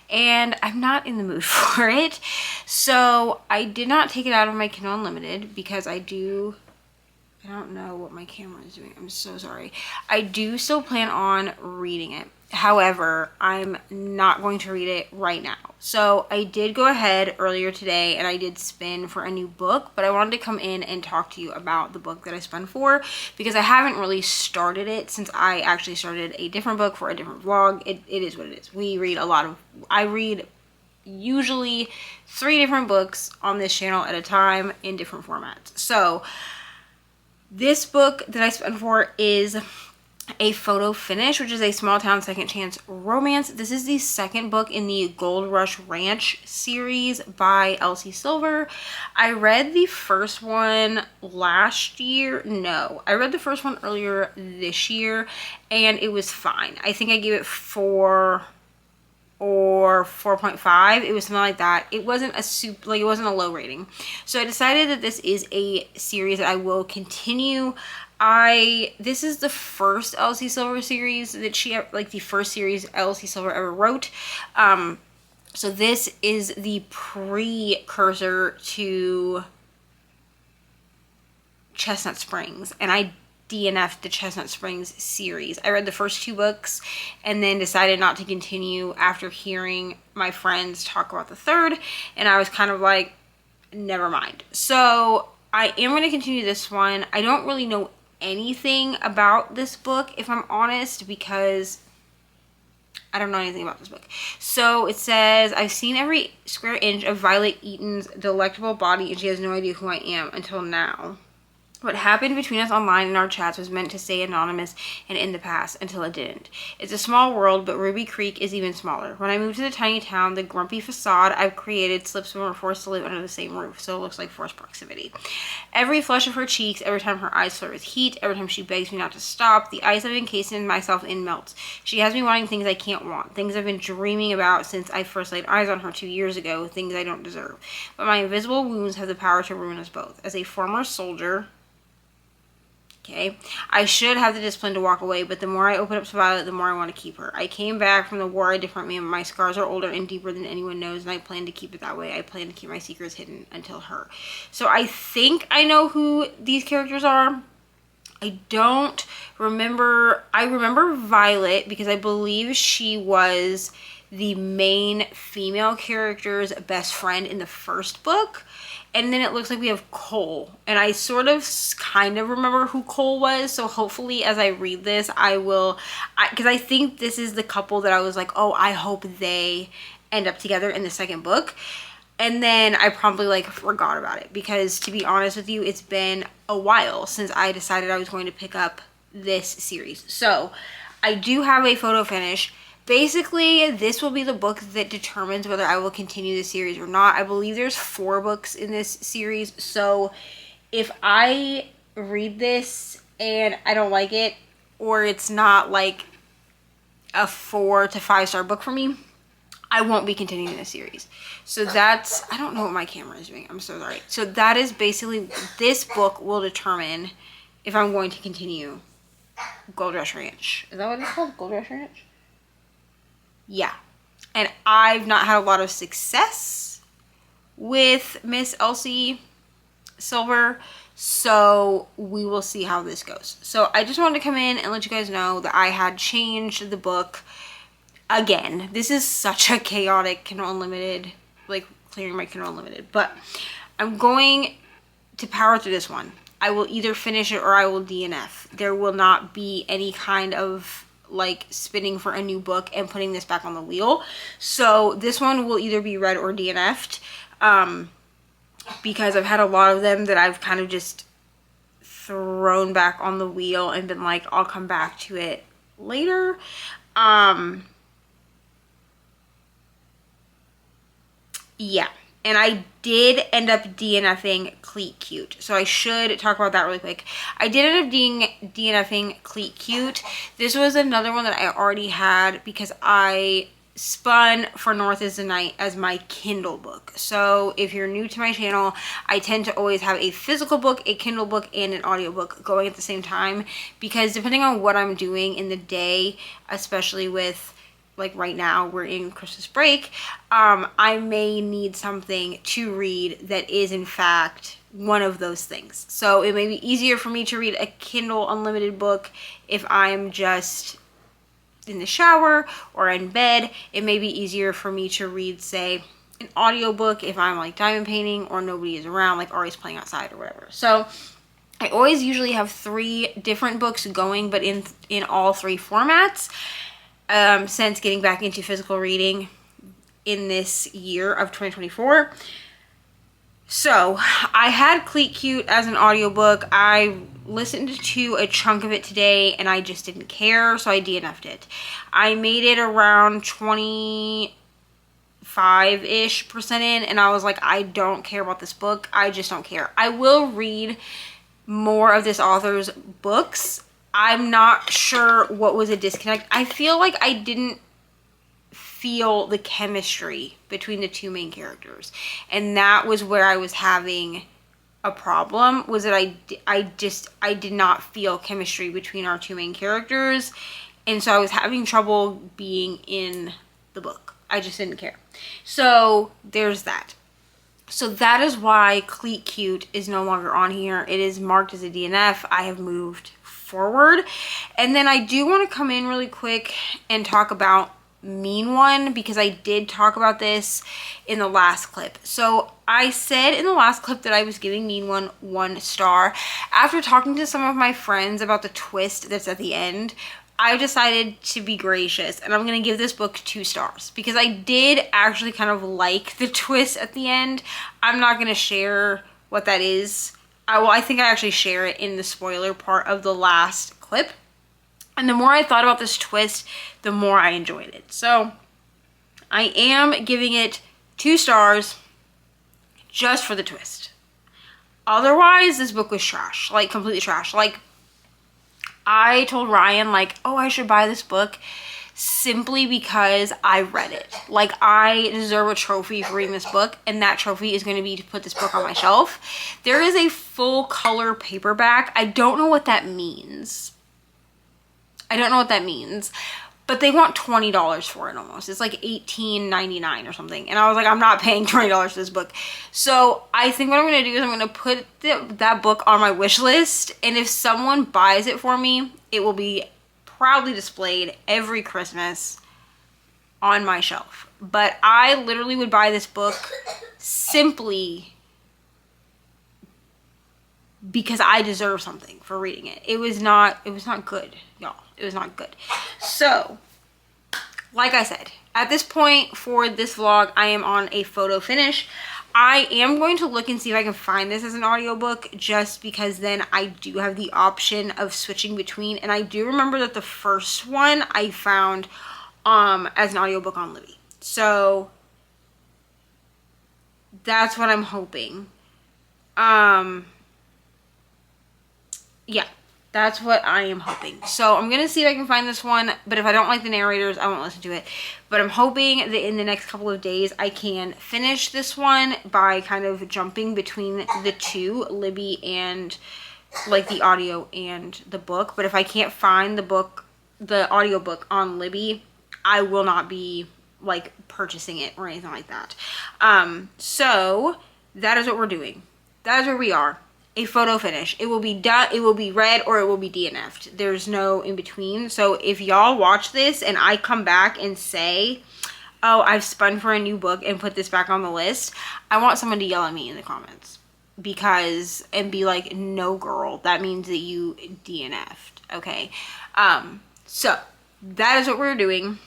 and I'm not in the mood for it. So I did not take it out of my Kindle Unlimited because I don't know what my camera is doing. I'm so sorry. I do still plan on reading it. However, I'm not going to read it right now. So I did go ahead earlier today and I did spin for a new book, but I wanted to come in and talk to you about the book that I spun for because I haven't really started it since I actually started a different book for a different vlog. It is what it is. I read usually 3 different books on this channel at a time in different formats. So this book that I spent for is a photo finish, which is a small town second chance romance. This is the second book in the Gold Rush Ranch series by Elsie Silver. I read the first one last year. No, I read the first one earlier this year and it was fine. I think I gave it 4 or 4.5. It was something like that. It wasn't it wasn't a low rating. So I decided that this is a series that I will continue. This is the first Elsie Silver series that the first series Elsie Silver ever wrote. So this is the precursor to Chestnut Springs, and I DNF'd the Chestnut Springs series. I read the first 2 books and then decided not to continue after hearing my friends talk about the third, and I was kind of like, never mind. So I am going to continue this one. I don't really know anything about this book, if I'm honest, because I don't know anything about this book. So it says, I've seen every square inch of Violet Eaton's delectable body and she has no idea who I am until now. What happened between us online in our chats was meant to stay anonymous and in the past until it didn't. It's a small world, but Ruby Creek is even smaller. When I moved to the tiny town, the grumpy facade I've created slips when we're forced to live under the same roof, so it looks like forced proximity. Every flush of her cheeks, every time her eyes flirt with heat, every time she begs me not to stop, the ice I've encased myself in melts. She has me wanting things I can't want, things I've been dreaming about since I first laid eyes on her 2 years ago, things I don't deserve. But my invisible wounds have the power to ruin us both. As a former soldier, okay, I should have the discipline to walk away, but the more I open up to Violet, the more I want to keep her. I came back from the war a different man, but my scars are older and deeper than anyone knows, and I plan to keep it that way. I plan to keep my secrets hidden until her. So I think I know who these characters are. I don't remember. I remember Violet because I believe she was the main female character's best friend in the first book. And then it looks like we have Cole. And I sort of kind of remember who Cole was. So hopefully as I read this, I will... Because I think this is the couple that I was like, oh, I hope they end up together in the second book. And then I probably like forgot about it. Because to be honest with you, it's been a while since I decided I was going to pick up this series. So I do have a photo finish. Basically, this will be the book that determines whether I will continue the series or not. I believe there's 4 books in this series. So if I read this and I don't like it, or it's not like a 4 to 5 star book for me, I won't be continuing the series. So that's, I don't know what my camera is doing. I'm so sorry. So that is basically, this book will determine if I'm going to continue Gold Rush Ranch. Is that what it's called? Gold Rush Ranch? Yeah. And I've not had a lot of success with Miss Elsie Silver, so we will see how this goes. So I just wanted to come in and let you guys know that I had changed the book again. This is such a chaotic Kindle Unlimited, like clearing my Kindle Unlimited, but I'm going to power through this one. I will either finish it or I will DNF. There will not be any kind of like spinning for a new book and putting this back on the wheel. So this one will either be read or DNF'd, because I've had a lot of them that I've kind of just thrown back on the wheel and been like, I'll come back to it later. Yeah. And I did end up DNFing Cleat Cute. So I should talk about that really quick. I did end up DNFing Cleat Cute. This was another one that I already had because I spun for North is the Night as my Kindle book. So if you're new to my channel, I tend to always have a physical book, a Kindle book, and an audiobook going at the same time. Because depending on what I'm doing in the day, especially with like right now we're in Christmas break, I may need something to read that is in fact one of those things. So it may be easier for me to read a Kindle Unlimited book if I'm just in the shower or in bed. It may be easier for me to read, say, an audiobook if I'm like diamond painting or nobody is around, like always playing outside or whatever. So I always usually have 3 different books going, but in all 3 formats. Since getting back into physical reading, in this year of 2024. So I had Cleat Cute as an audiobook. I listened to a chunk of it today and I just didn't care, so I DNF'd it. I made it around 25-ish% in, and I was like, I don't care about this book. I just don't care. I will read more of this author's books. I'm not sure what was a disconnect. I feel like I didn't feel the chemistry between the two main characters, and that was where I was having a problem, was that I did not feel chemistry between our two main characters, and so I was having trouble being in the book. I just didn't care. So there's that. So that is why Cleat Cute is no longer on here. It is marked as a DNF. I have moved forward. And then I do want to come in really quick and talk about Mean One, because I did talk about this in the last clip. So I said in the last clip that I was giving Mean One 1 star. After talking to some of my friends about the twist that's at the end, I decided to be gracious, and I'm going to give this book 2 stars because I did actually kind of like the twist at the end. I'm not going to share what that is. I think I actually share it in the spoiler part of the last clip. And the more I thought about this twist, the more I enjoyed it. So I am giving it 2 stars just for the twist. Otherwise, this book was trash, like completely trash. Like, I told Ryan, like, oh, I should buy this book simply because I read it. Like, I deserve a trophy for reading this book, and that trophy is going to be to put this book on my shelf. There is a full color paperback. I don't know what that means. But they want $20 for it almost. It's like $18.99 or something. And I was like, I'm not paying $20 for this book. So I think what I'm going to do is I'm going to put that book on my wish list. And if someone buys it for me, it will be proudly displayed every Christmas on my shelf. But I literally would buy this book simply because I deserve something for reading it. It was not good, y'all. It was not good. So, like I said, at this point for this vlog, I am on a photo finish. I am going to look and see if I can find this as an audiobook, just because then I do have the option of switching between. And I do remember that the first one I found as an audiobook on Libby. So that's what I'm hoping. Yeah, that's what I am hoping. So I'm gonna see if I can find this one, but if I don't like the narrators, I won't listen to it. But I'm hoping that in the next couple of days I can finish this one by kind of jumping between the two, Libby and like the audio and the book. But if I can't find the audiobook on Libby, I will not be like purchasing it or anything like that. So that is what we're doing. That is where we are. A photo finish. It will be done, it will be read, or it will be DNF'd. There's no in between. So if y'all watch this and I come back and say, oh, I've spun for a new book and put this back on the list, I want someone to yell at me in the comments, and be like, no girl, that means that you DNF'd. Okay. So that is what we're doing.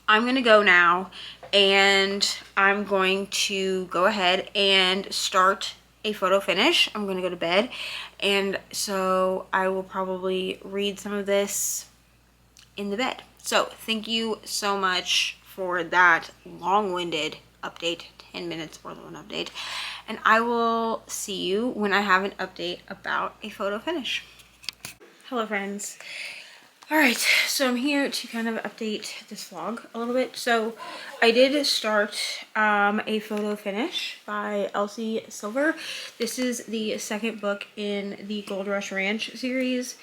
I'm gonna go now, and I'm going to go ahead and start a photo finish. I'm gonna go to bed, and so I will probably read some of this in the bed. So thank you so much for that long-winded update, 10 minutes worth of an update, and I will see you when I have an update about a photo finish. Hello friends. All right, so I'm here to kind of update this vlog a little bit. So I did start a photo finish by Elsie Silver. This is the second book in the Gold Rush Ranch series,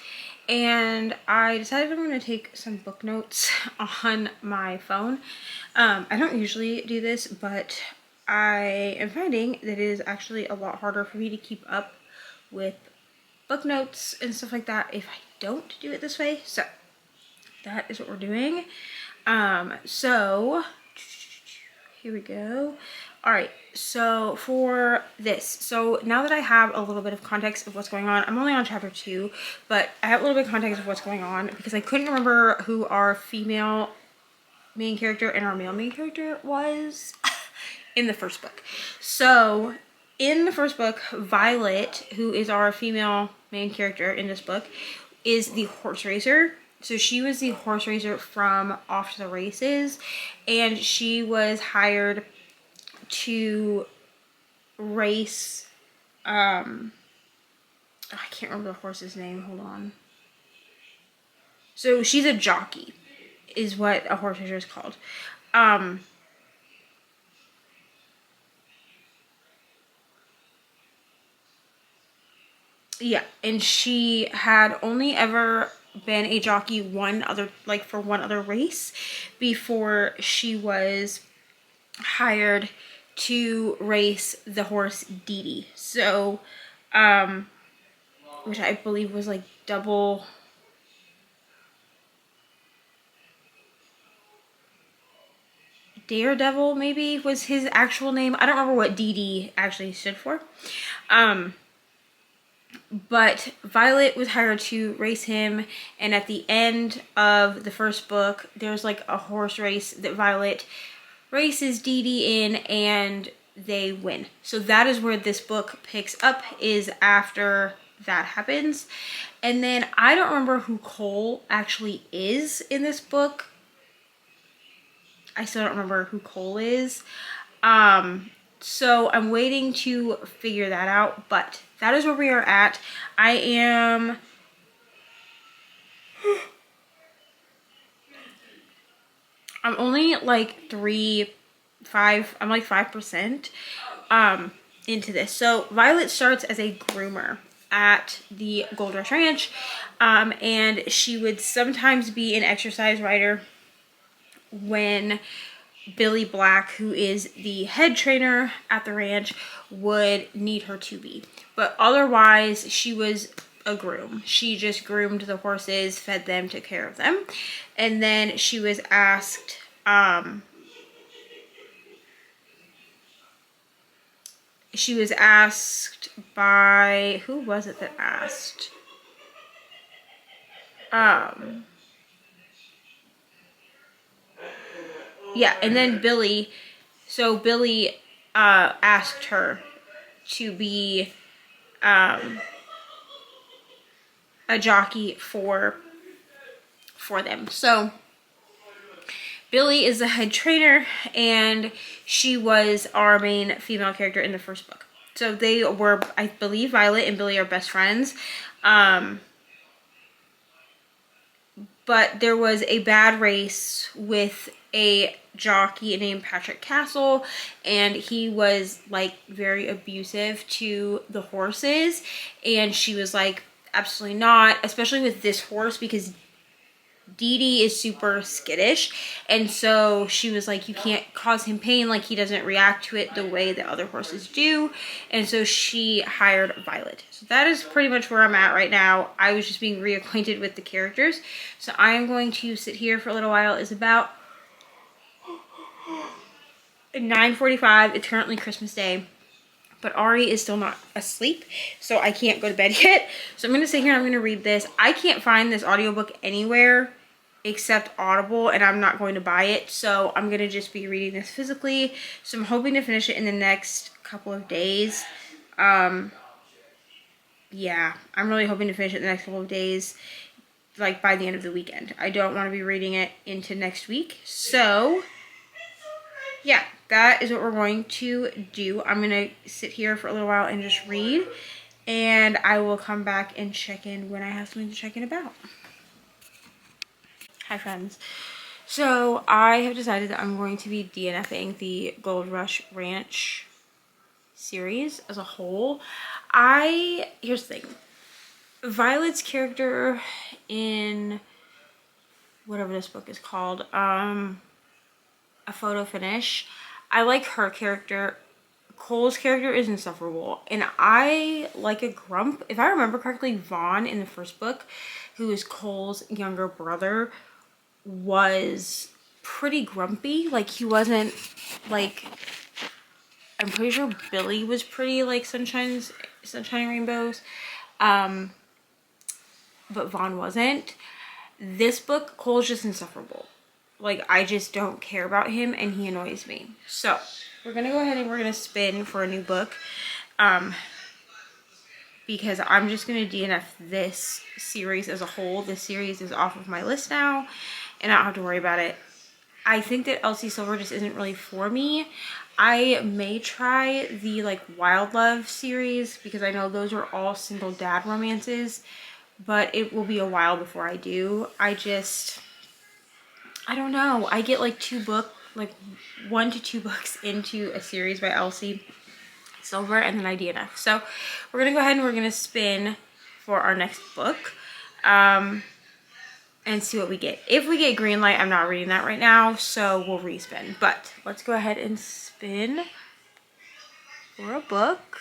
and I decided I'm going to take some book notes on my phone. I don't usually do this, but I am finding that it is actually a lot harder for me to keep up with book notes and stuff like that if I don't do it this way. So that is what we're doing. So here we go. All right, so for this, so now that I have a little bit of context of what's going on, I'm only on chapter 2, but I have a little bit of context of what's going on because I couldn't remember who our female main character and our male main character was in the first book. So in the first book, Violet, who is our female main character in this book, is the horse racer. So she was the horse racer from Off to the Races, and she was hired to race, I can't remember the horse's name, hold on. So she's a jockey, is what a horse racer is called. Yeah, and she had only ever been a jockey for one other race before she was hired to race the horse Dee. So, which I believe was like double Daredevil, maybe was his actual name. I don't remember what Dee actually stood for. But Violet was hired to race him, and at the end of the first book, there's like a horse race that Violet races Dee in, and they win. So that is where this book picks up, is after that happens. And then I don't remember who Cole actually is in this book. I still don't remember who Cole is. So I'm waiting to figure that out, but that is where we are at. I'm only like 5% into this. So Violet starts as a groomer at the Gold Rush Ranch, and she would sometimes be an exercise rider when Billy Black, who is the head trainer at the ranch, would need her to be. But otherwise, she was a groom. She just groomed the horses, fed them, took care of them. And then she was asked, by, who was it that asked? Yeah, and then Billy asked her to be a jockey for them. So Billy is the head trainer, and she was our main female character in the first book. So they were, I believe, Violet and Billy are best friends. But there was a bad race with a jockey named Patrick Castle, and he was like very abusive to the horses, and she was like, absolutely not, especially with this horse, because Dee is super skittish, and so she was like, you can't cause him pain, like he doesn't react to it the way that other horses do. And so she hired Violet. So that is pretty much where I'm at right now. I was just being reacquainted with the characters, so I am going to sit here for a little while. It's about 9:45. It's currently Christmas Day, but Ari is still not asleep, so I can't go to bed yet. So I'm going to sit here and I'm going to read this. I can't find this audiobook anywhere except Audible, and I'm not going to buy it, so I'm going to just be reading this physically. So I'm hoping to finish it in the next couple of days. Yeah, I'm really hoping to finish it in the next couple of days, like by the end of the weekend. I don't want to be reading it into next week. So yeah, that is what we're going to do. I'm going to sit here for a little while and just read, and I will come back and check in when I have something to check in about. Hi friends. So I have decided that I'm going to be DNFing the Gold Rush Ranch series as a whole. Here's the thing. Violet's character in whatever this book is called, A Photo Finish, I like her character. Cole's character is insufferable, and I like a grump. If I remember correctly, Vaughn in the first book, who is Cole's younger brother, was pretty grumpy. Like, he wasn't like, I'm pretty sure Billy was pretty like sunshine and rainbows, but Vaughn wasn't. This book, Cole's just insufferable. like, I just don't care about him and he annoys me. So we're gonna go ahead and we're gonna spin for a new book, because I'm just gonna DNF this series as a whole. This series is off of my list now and I don't have to worry about it. I think that Elsie Silver just isn't really for me. I may try the like Wild Love series because I know those are all single dad romances, but it will be a while before I do. I don't know. I get like 1 to 2 books into a series by Elsie Silver and then I DNF. So we're gonna go ahead and we're gonna spin for our next book and see what we get. If we get green light, I'm not reading that right now, so we'll respin. But let's go ahead and spin for a book.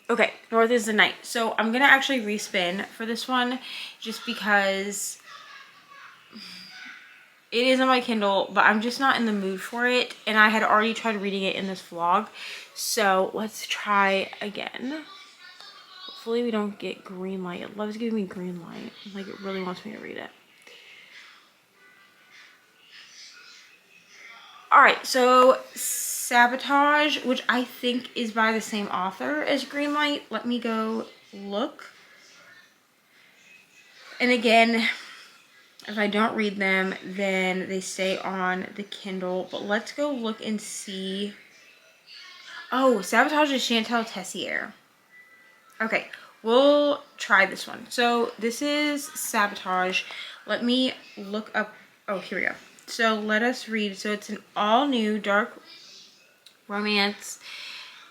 Okay, North is the Night. So I'm gonna actually respin for this one just because it is on my Kindle, but I'm just not in the mood for it. And I had already tried reading it in this vlog. So let's try again. Hopefully we don't get green light. It loves giving me green light. Like, it really wants me to read it. Alright, so Sabotage, which I think is by the same author as Green Light. Let me go look. And again, if I don't read them, then they stay on the Kindle. But let's go look and see. Oh, Sabotage is Chantal Tessier. Okay, we'll try this one. So this is Sabotage. Let me look up. Oh, here we go. So let us read. So it's an all-new dark romance.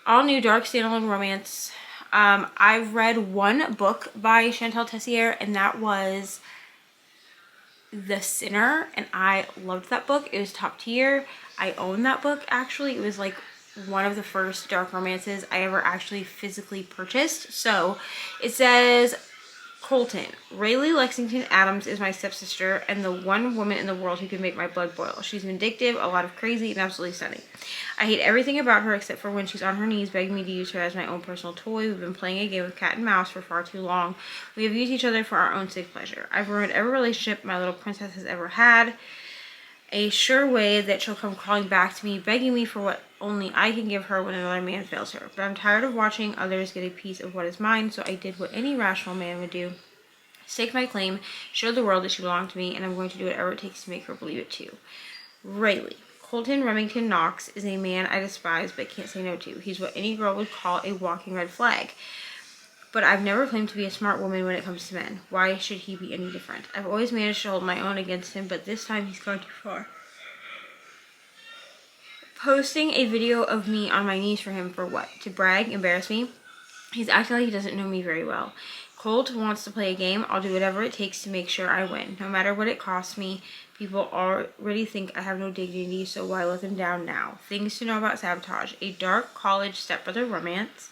All-new dark standalone romance. I've read one book by Chantal Tessier, and that was The Sinner, and I loved that book. It was top tier. I own that book, actually. It was like one of the first dark romances I ever actually physically purchased. So it says, Colton, Rayleigh Lexington Adams is my stepsister and the one woman in the world who can make my blood boil. She's vindictive, a lot of crazy, and absolutely stunning. I hate everything about her except for when she's on her knees begging me to use her as my own personal toy. We've been playing a game of cat and mouse for far too long. We have used each other for our own sick pleasure. I've ruined every relationship my little princess has ever had. A sure way that she'll come crawling back to me, begging me for what only I can give her when another man fails her. But I'm tired of watching others get a piece of what is mine, so I did what any rational man would do. Stake my claim, show the world that she belonged to me, and I'm going to do whatever it takes to make her believe it too. Rayleigh. Colton Remington Knox is a man I despise but can't say no to. He's what any girl would call a walking red flag. But I've never claimed to be a smart woman when it comes to men. Why should he be any different? I've always managed to hold my own against him, but this time he's gone too far. Posting a video of me on my knees for him for what? To brag? Embarrass me? He's acting like he doesn't know me very well. Colt wants to play a game. I'll do whatever it takes to make sure I win. No matter what it costs me. People already think I have no dignity, so why let them down now? Things to know about Sabotage. A dark college stepbrother romance.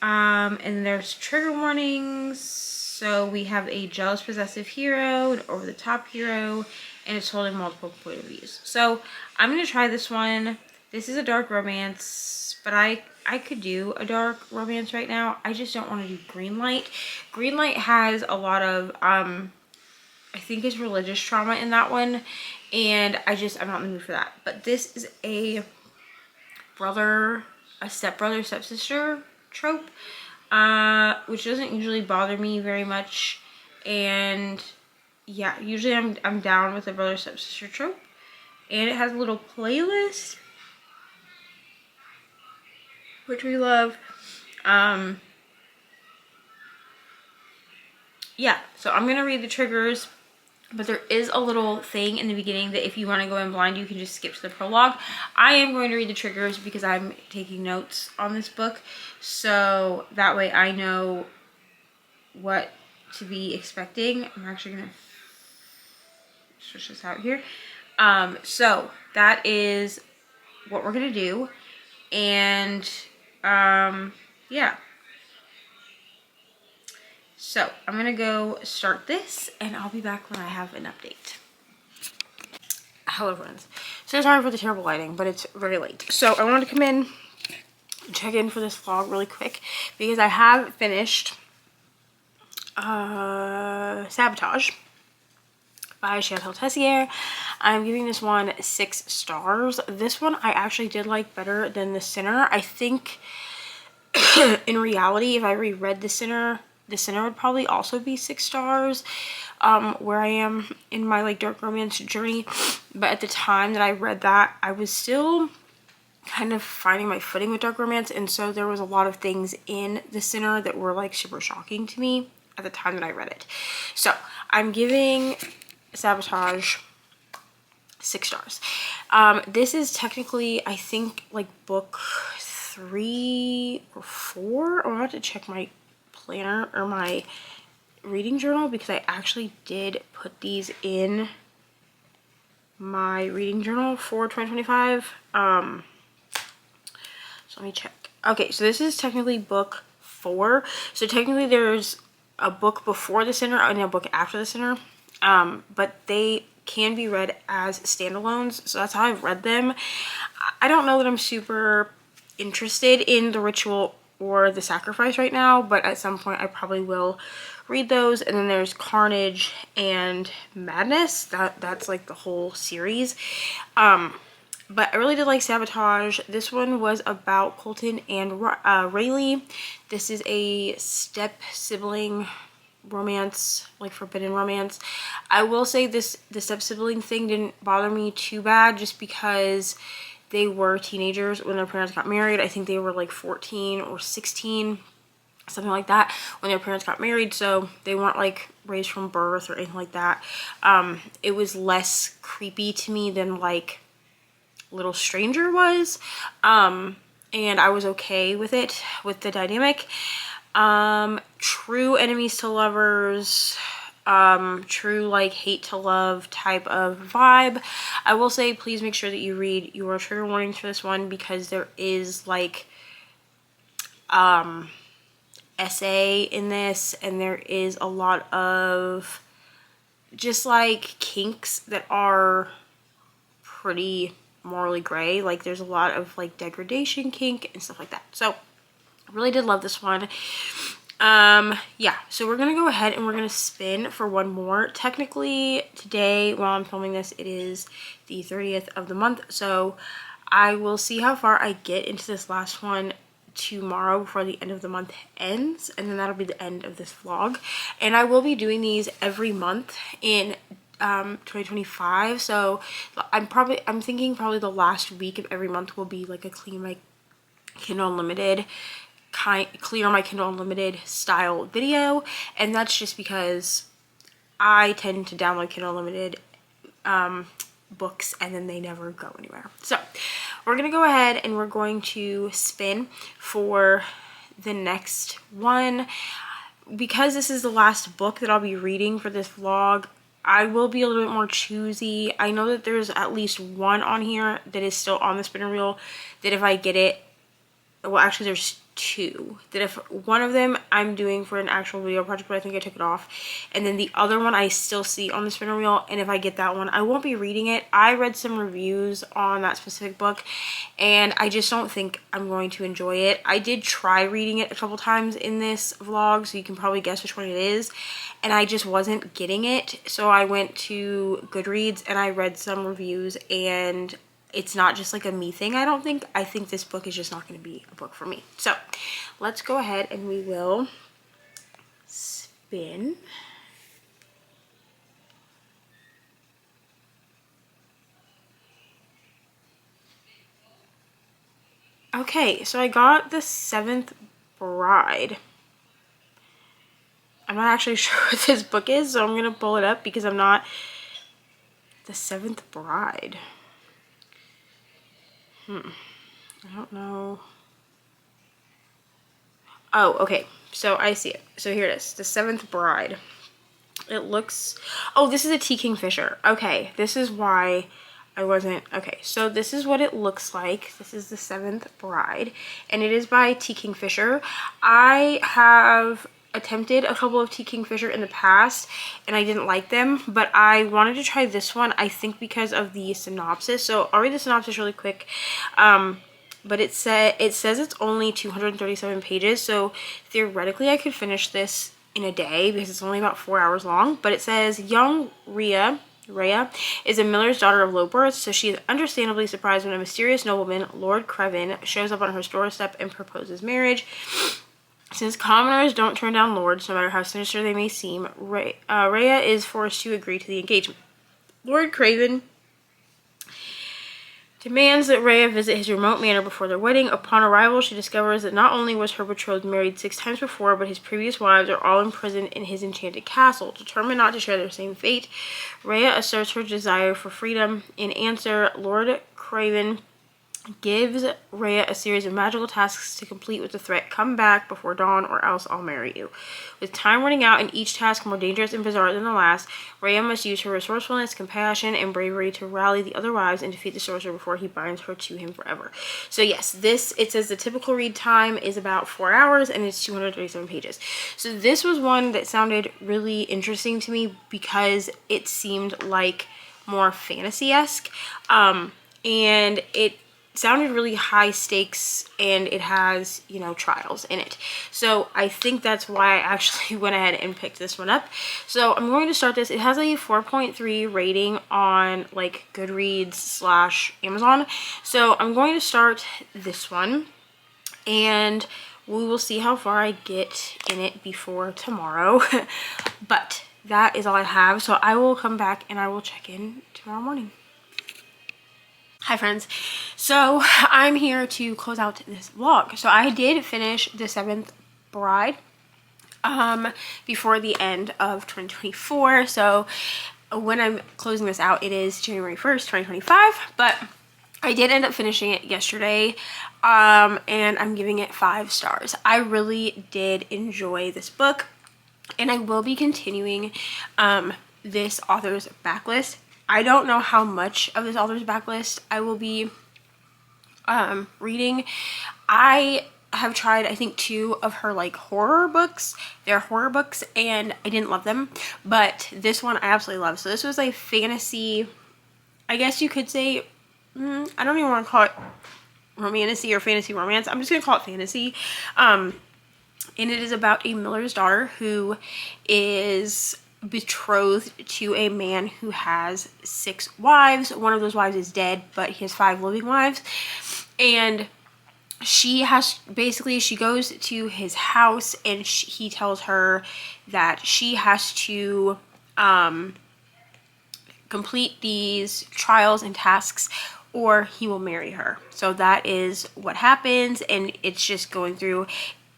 And there's trigger warnings. So we have a jealous possessive hero, an over-the-top hero, and it's holding multiple point of views. So I'm going to try this one. This is a dark romance, but I could do a dark romance right now. I just don't want to do Green Light. Green Light has a lot of, I think it's religious trauma in that one. And I'm not in the mood for that. But this is a stepbrother, stepsister trope, which doesn't usually bother me very much. And yeah, usually I'm down with the brother stepsister trope. And it has a little playlist, which we love. Yeah, so I'm gonna read the triggers, but there is a little thing in the beginning that if you want to go in blind, you can just skip to the prologue. I am going to read the triggers because I'm taking notes on this book, so that way I know what to be expecting. I'm actually gonna switch this out here. So that is what we're gonna do, and yeah. So I'm gonna go start this and I'll be back when I have an update. Hello friends. So sorry for the terrible lighting, but it's very late. So I wanted to come in and check in for this vlog really quick because I have finished Sabotage by Chantal Tessier. I'm giving this one 6 stars. This one I actually did like better than The Sinner. I think in reality, if I reread The Sinner would probably also be 6 stars, where I am in my like dark romance journey. But at the time that I read that, I was still kind of finding my footing with dark romance, and so there was a lot of things in The Sinner that were like super shocking to me at the time that I read it. So I'm giving Sabotage 6 stars. This is technically, I think, like book 3 or 4. I'm about to check my planner or my reading journal because I actually did put these in my reading journal for 2025. So let me check. Okay, so this is technically book 4. So technically there's a book before The Sinner and a book after The Sinner. But they can be read as standalones. So that's how I've read them. I don't know that I'm super interested in The Ritual or The Sacrifice right now, but at some point I probably will read those. And then there's Carnage and Madness. That's like the whole series. But I really did like Sabotage. This one was about Colton and Rayleigh. This is a step sibling romance, like forbidden romance. I will say the step sibling thing didn't bother me too bad, just because they were teenagers when their parents got married. I think they were like 14 or 16, something like that, when their parents got married. So they weren't like raised from birth or anything like that. It was less creepy to me than like Little Stranger was, and I was okay with it, with the dynamic. True enemies to lovers, true like hate to love type of vibe. I will say, please make sure that you read your trigger warnings for this one, because there is like essay in this, and there is a lot of just like kinks that are pretty morally gray. Like there's a lot of like degradation kink and stuff like that. So I really did love this one. Yeah, so we're gonna go ahead and we're gonna spin for one more. Technically today, while I'm filming this, it is the 30th of the month, so I will see how far I get into this last one tomorrow before the end of the month ends, and then that'll be the end of this vlog. And I will be doing these every month in 2025, so I'm thinking probably the last week of every month will be like a clear my Kindle Unlimited style video, and that's just because I tend to download Kindle Unlimited books and then they never go anywhere. So we're gonna go ahead and we're going to spin for the next one. Because this is the last book that I'll be reading for this vlog, I will be a little bit more choosy. I know that there's at least one on here that is still on the spinner wheel that if I get it, well actually there's 2, that if one of them I'm doing for an actual video project, but I think I took it off, and then the other one I still see on the spinner wheel, and if I get that one I won't be reading it. I read some reviews on that specific book and I just don't think I'm going to enjoy it. I did try reading it a couple times in this vlog, so you can probably guess which one it is, and I just wasn't getting it. So I went to Goodreads and I read some reviews, and it's not just like a me thing, I don't think. I think this book is just not going to be a book for me. So let's go ahead and we will spin. Okay, so I got The Seventh Bride. I'm not actually sure what this book is, so I'm going to pull it up because I'm not... The Seventh Bride. I don't know. Oh, okay. So I see it. So here it is. The Seventh Bride. It looks... Oh, this is a T. Kingfisher. Okay. This is why I wasn't... Okay. So this is what it looks like. This is The Seventh Bride. And it is by T. Kingfisher. I have attempted a couple of T. Kingfisher in the past and I didn't like them, but I wanted to try this one, I think because of the synopsis. So I'll read the synopsis really quick. But it says it's only 237 pages, so theoretically I could finish this in a day because it's only about 4 hours long. But it says young Rhea is a miller's daughter of low birth, so she is understandably surprised when a mysterious nobleman, Lord Creven, shows up on her doorstep and proposes marriage. Since commoners don't turn down lords, no matter how sinister they may seem, Rhea is forced to agree to the engagement. Lord Craven demands that Rhea visit his remote manor before their wedding. Upon arrival, she discovers that not only was her betrothed married 6 times before, but his previous wives are all imprisoned in his enchanted castle. Determined not to share their same fate, Rhea asserts her desire for freedom. In answer, Lord Craven gives Rhea a series of magical tasks to complete with the threat, "Come back before dawn or else I'll marry you." With time running out and each task more dangerous and bizarre than the last, Rhea must use her resourcefulness, compassion, and bravery to rally the other wives and defeat the sorcerer before he binds her to him forever. So yes, it says the typical read time is about 4 hours and it's 237 pages. So this was one that sounded really interesting to me because it seemed like more fantasy-esque, and it sounded really high stakes, and it has, you know, trials in it. So I think that's why I actually went ahead and picked this one up. So I'm going to start this. It has a 4.3 rating on like Goodreads / Amazon. So I'm going to start this one, and we will see how far I get in it before tomorrow. But that is all I have. So I will come back and I will check in tomorrow morning. Hi friends, so I'm here to close out this vlog. So I did finish The Seventh Bride before the end of 2024. So when I'm closing this out, it is January 1st, 2025, but I did end up finishing it yesterday, and I'm giving it 5 stars. I really did enjoy this book, and I will be continuing this author's backlist. I don't know how much of this author's backlist I will be reading. I have tried, I think, 2 of her like horror books. They're horror books and I didn't love them, but this one I absolutely love. So this was a fantasy, I guess you could say, I don't even want to call it romantasy or fantasy romance. I'm just gonna call it fantasy. And it is about a miller's daughter who is betrothed to a man who has 6 wives. One of those wives is dead, but he has 5 living wives. And she goes to his house, and he tells her that she has to complete these trials and tasks or he will marry her. So that is what happens, and it's just going through.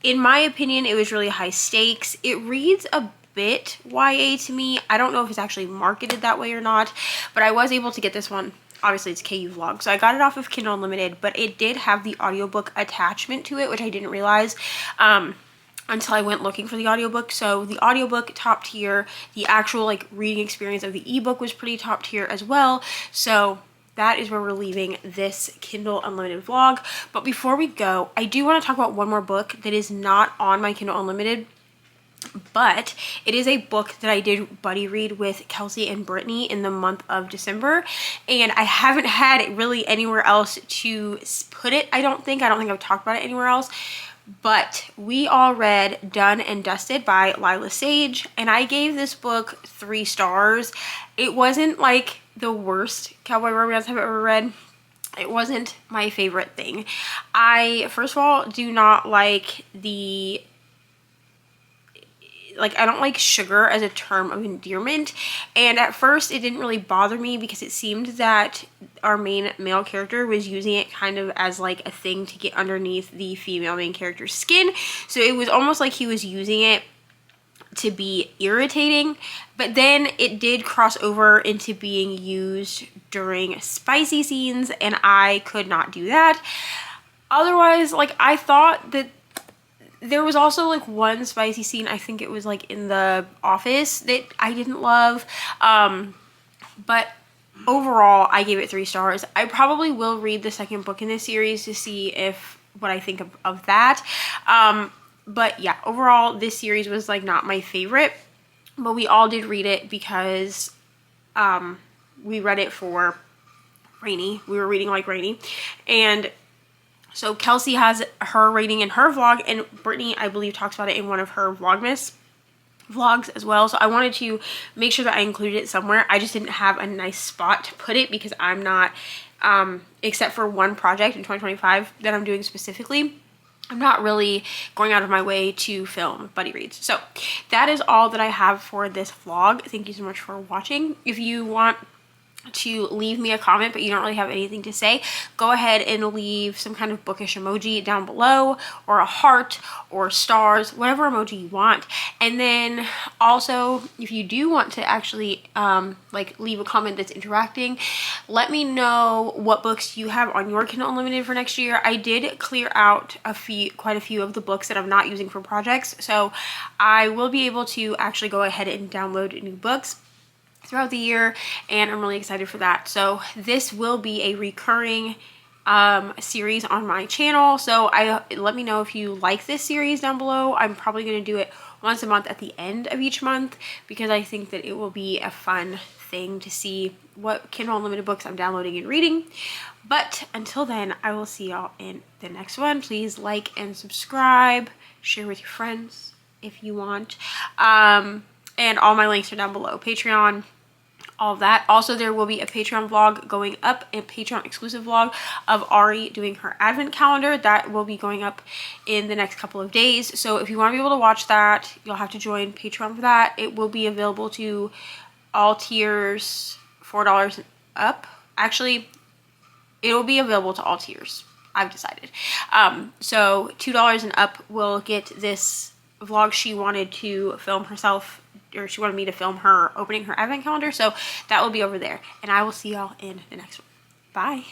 In my opinion, it was really high stakes. It reads a bit YA to me. I don't know if it's actually marketed that way or not, but I was able to get this one. Obviously it's KU Vlog, so I got it off of Kindle Unlimited, but it did have the audiobook attachment to it, which I didn't realize until I went looking for the audiobook. So the audiobook, top tier. The actual like reading experience of the ebook was pretty top tier as well. So that is where we're leaving this Kindle Unlimited vlog. But before we go, I do want to talk about one more book that is not on my Kindle Unlimited, but it is a book that I did buddy read with Kelsey and Brittany in the month of December, and I haven't had it really anywhere else to put it. I don't think I've talked about it anywhere else, but we all read Done and Dusted by Lila Sage, and I gave this book 3 stars. It wasn't like the worst cowboy romance I've ever read. It wasn't my favorite thing. I, first of all, do not like I don't like sugar as a term of endearment, and at first it didn't really bother me because it seemed that our main male character was using it kind of as like a thing to get underneath the female main character's skin. So it was almost like he was using it to be irritating, but then it did cross over into being used during spicy scenes, and I could not do that. Otherwise, like, I thought that there was also like one spicy scene, I think it was like in the office, that I didn't love, but overall I gave it 3 stars. I probably will read the second book in this series to see what I think of that, but yeah, overall this series was like not my favorite, but we all did read it because we read it for Rainy. We were reading like Rainy, and so Kelsey has her rating in her vlog, and Brittany, I believe, talks about it in one of her Vlogmas vlogs as well. So I wanted to make sure that I included it somewhere. I just didn't have a nice spot to put it because I'm not, except for one project in 2025 that I'm doing specifically, I'm not really going out of my way to film buddy reads. So that is all that I have for this vlog. Thank you so much for watching. If you want to leave me a comment but you don't really have anything to say, go ahead and leave some kind of bookish emoji down below, or a heart or stars, whatever emoji you want. And then also, if you do want to actually like leave a comment that's interacting, let me know what books you have on your Kindle Unlimited for next year. I did clear out quite a few of the books that I'm not using for projects, so I will be able to actually go ahead and download new books throughout the year, and I'm really excited for that. So this will be a recurring series on my channel, so let me know if you like this series down below. I'm probably going to do it once a month at the end of each month because I think that it will be a fun thing to see what Kindle Unlimited books I'm downloading and reading. But until then, I will see y'all in the next one. Please like and subscribe, share with your friends if you want, and all my links are down below. Patreon, all of that. Also, there will be a Patreon vlog going up, a Patreon exclusive vlog of Ari doing her advent calendar. That will be going up in the next couple of days. So if you want to be able to watch that, you'll have to join Patreon for that. It will be available to all tiers, $4 and up. Actually, it will be available to all tiers, I've decided. So $2 and up will get this vlog she wanted to film herself, or she wanted me to film her opening her advent calendar, so that will be over there. And I will see y'all in the next one. Bye.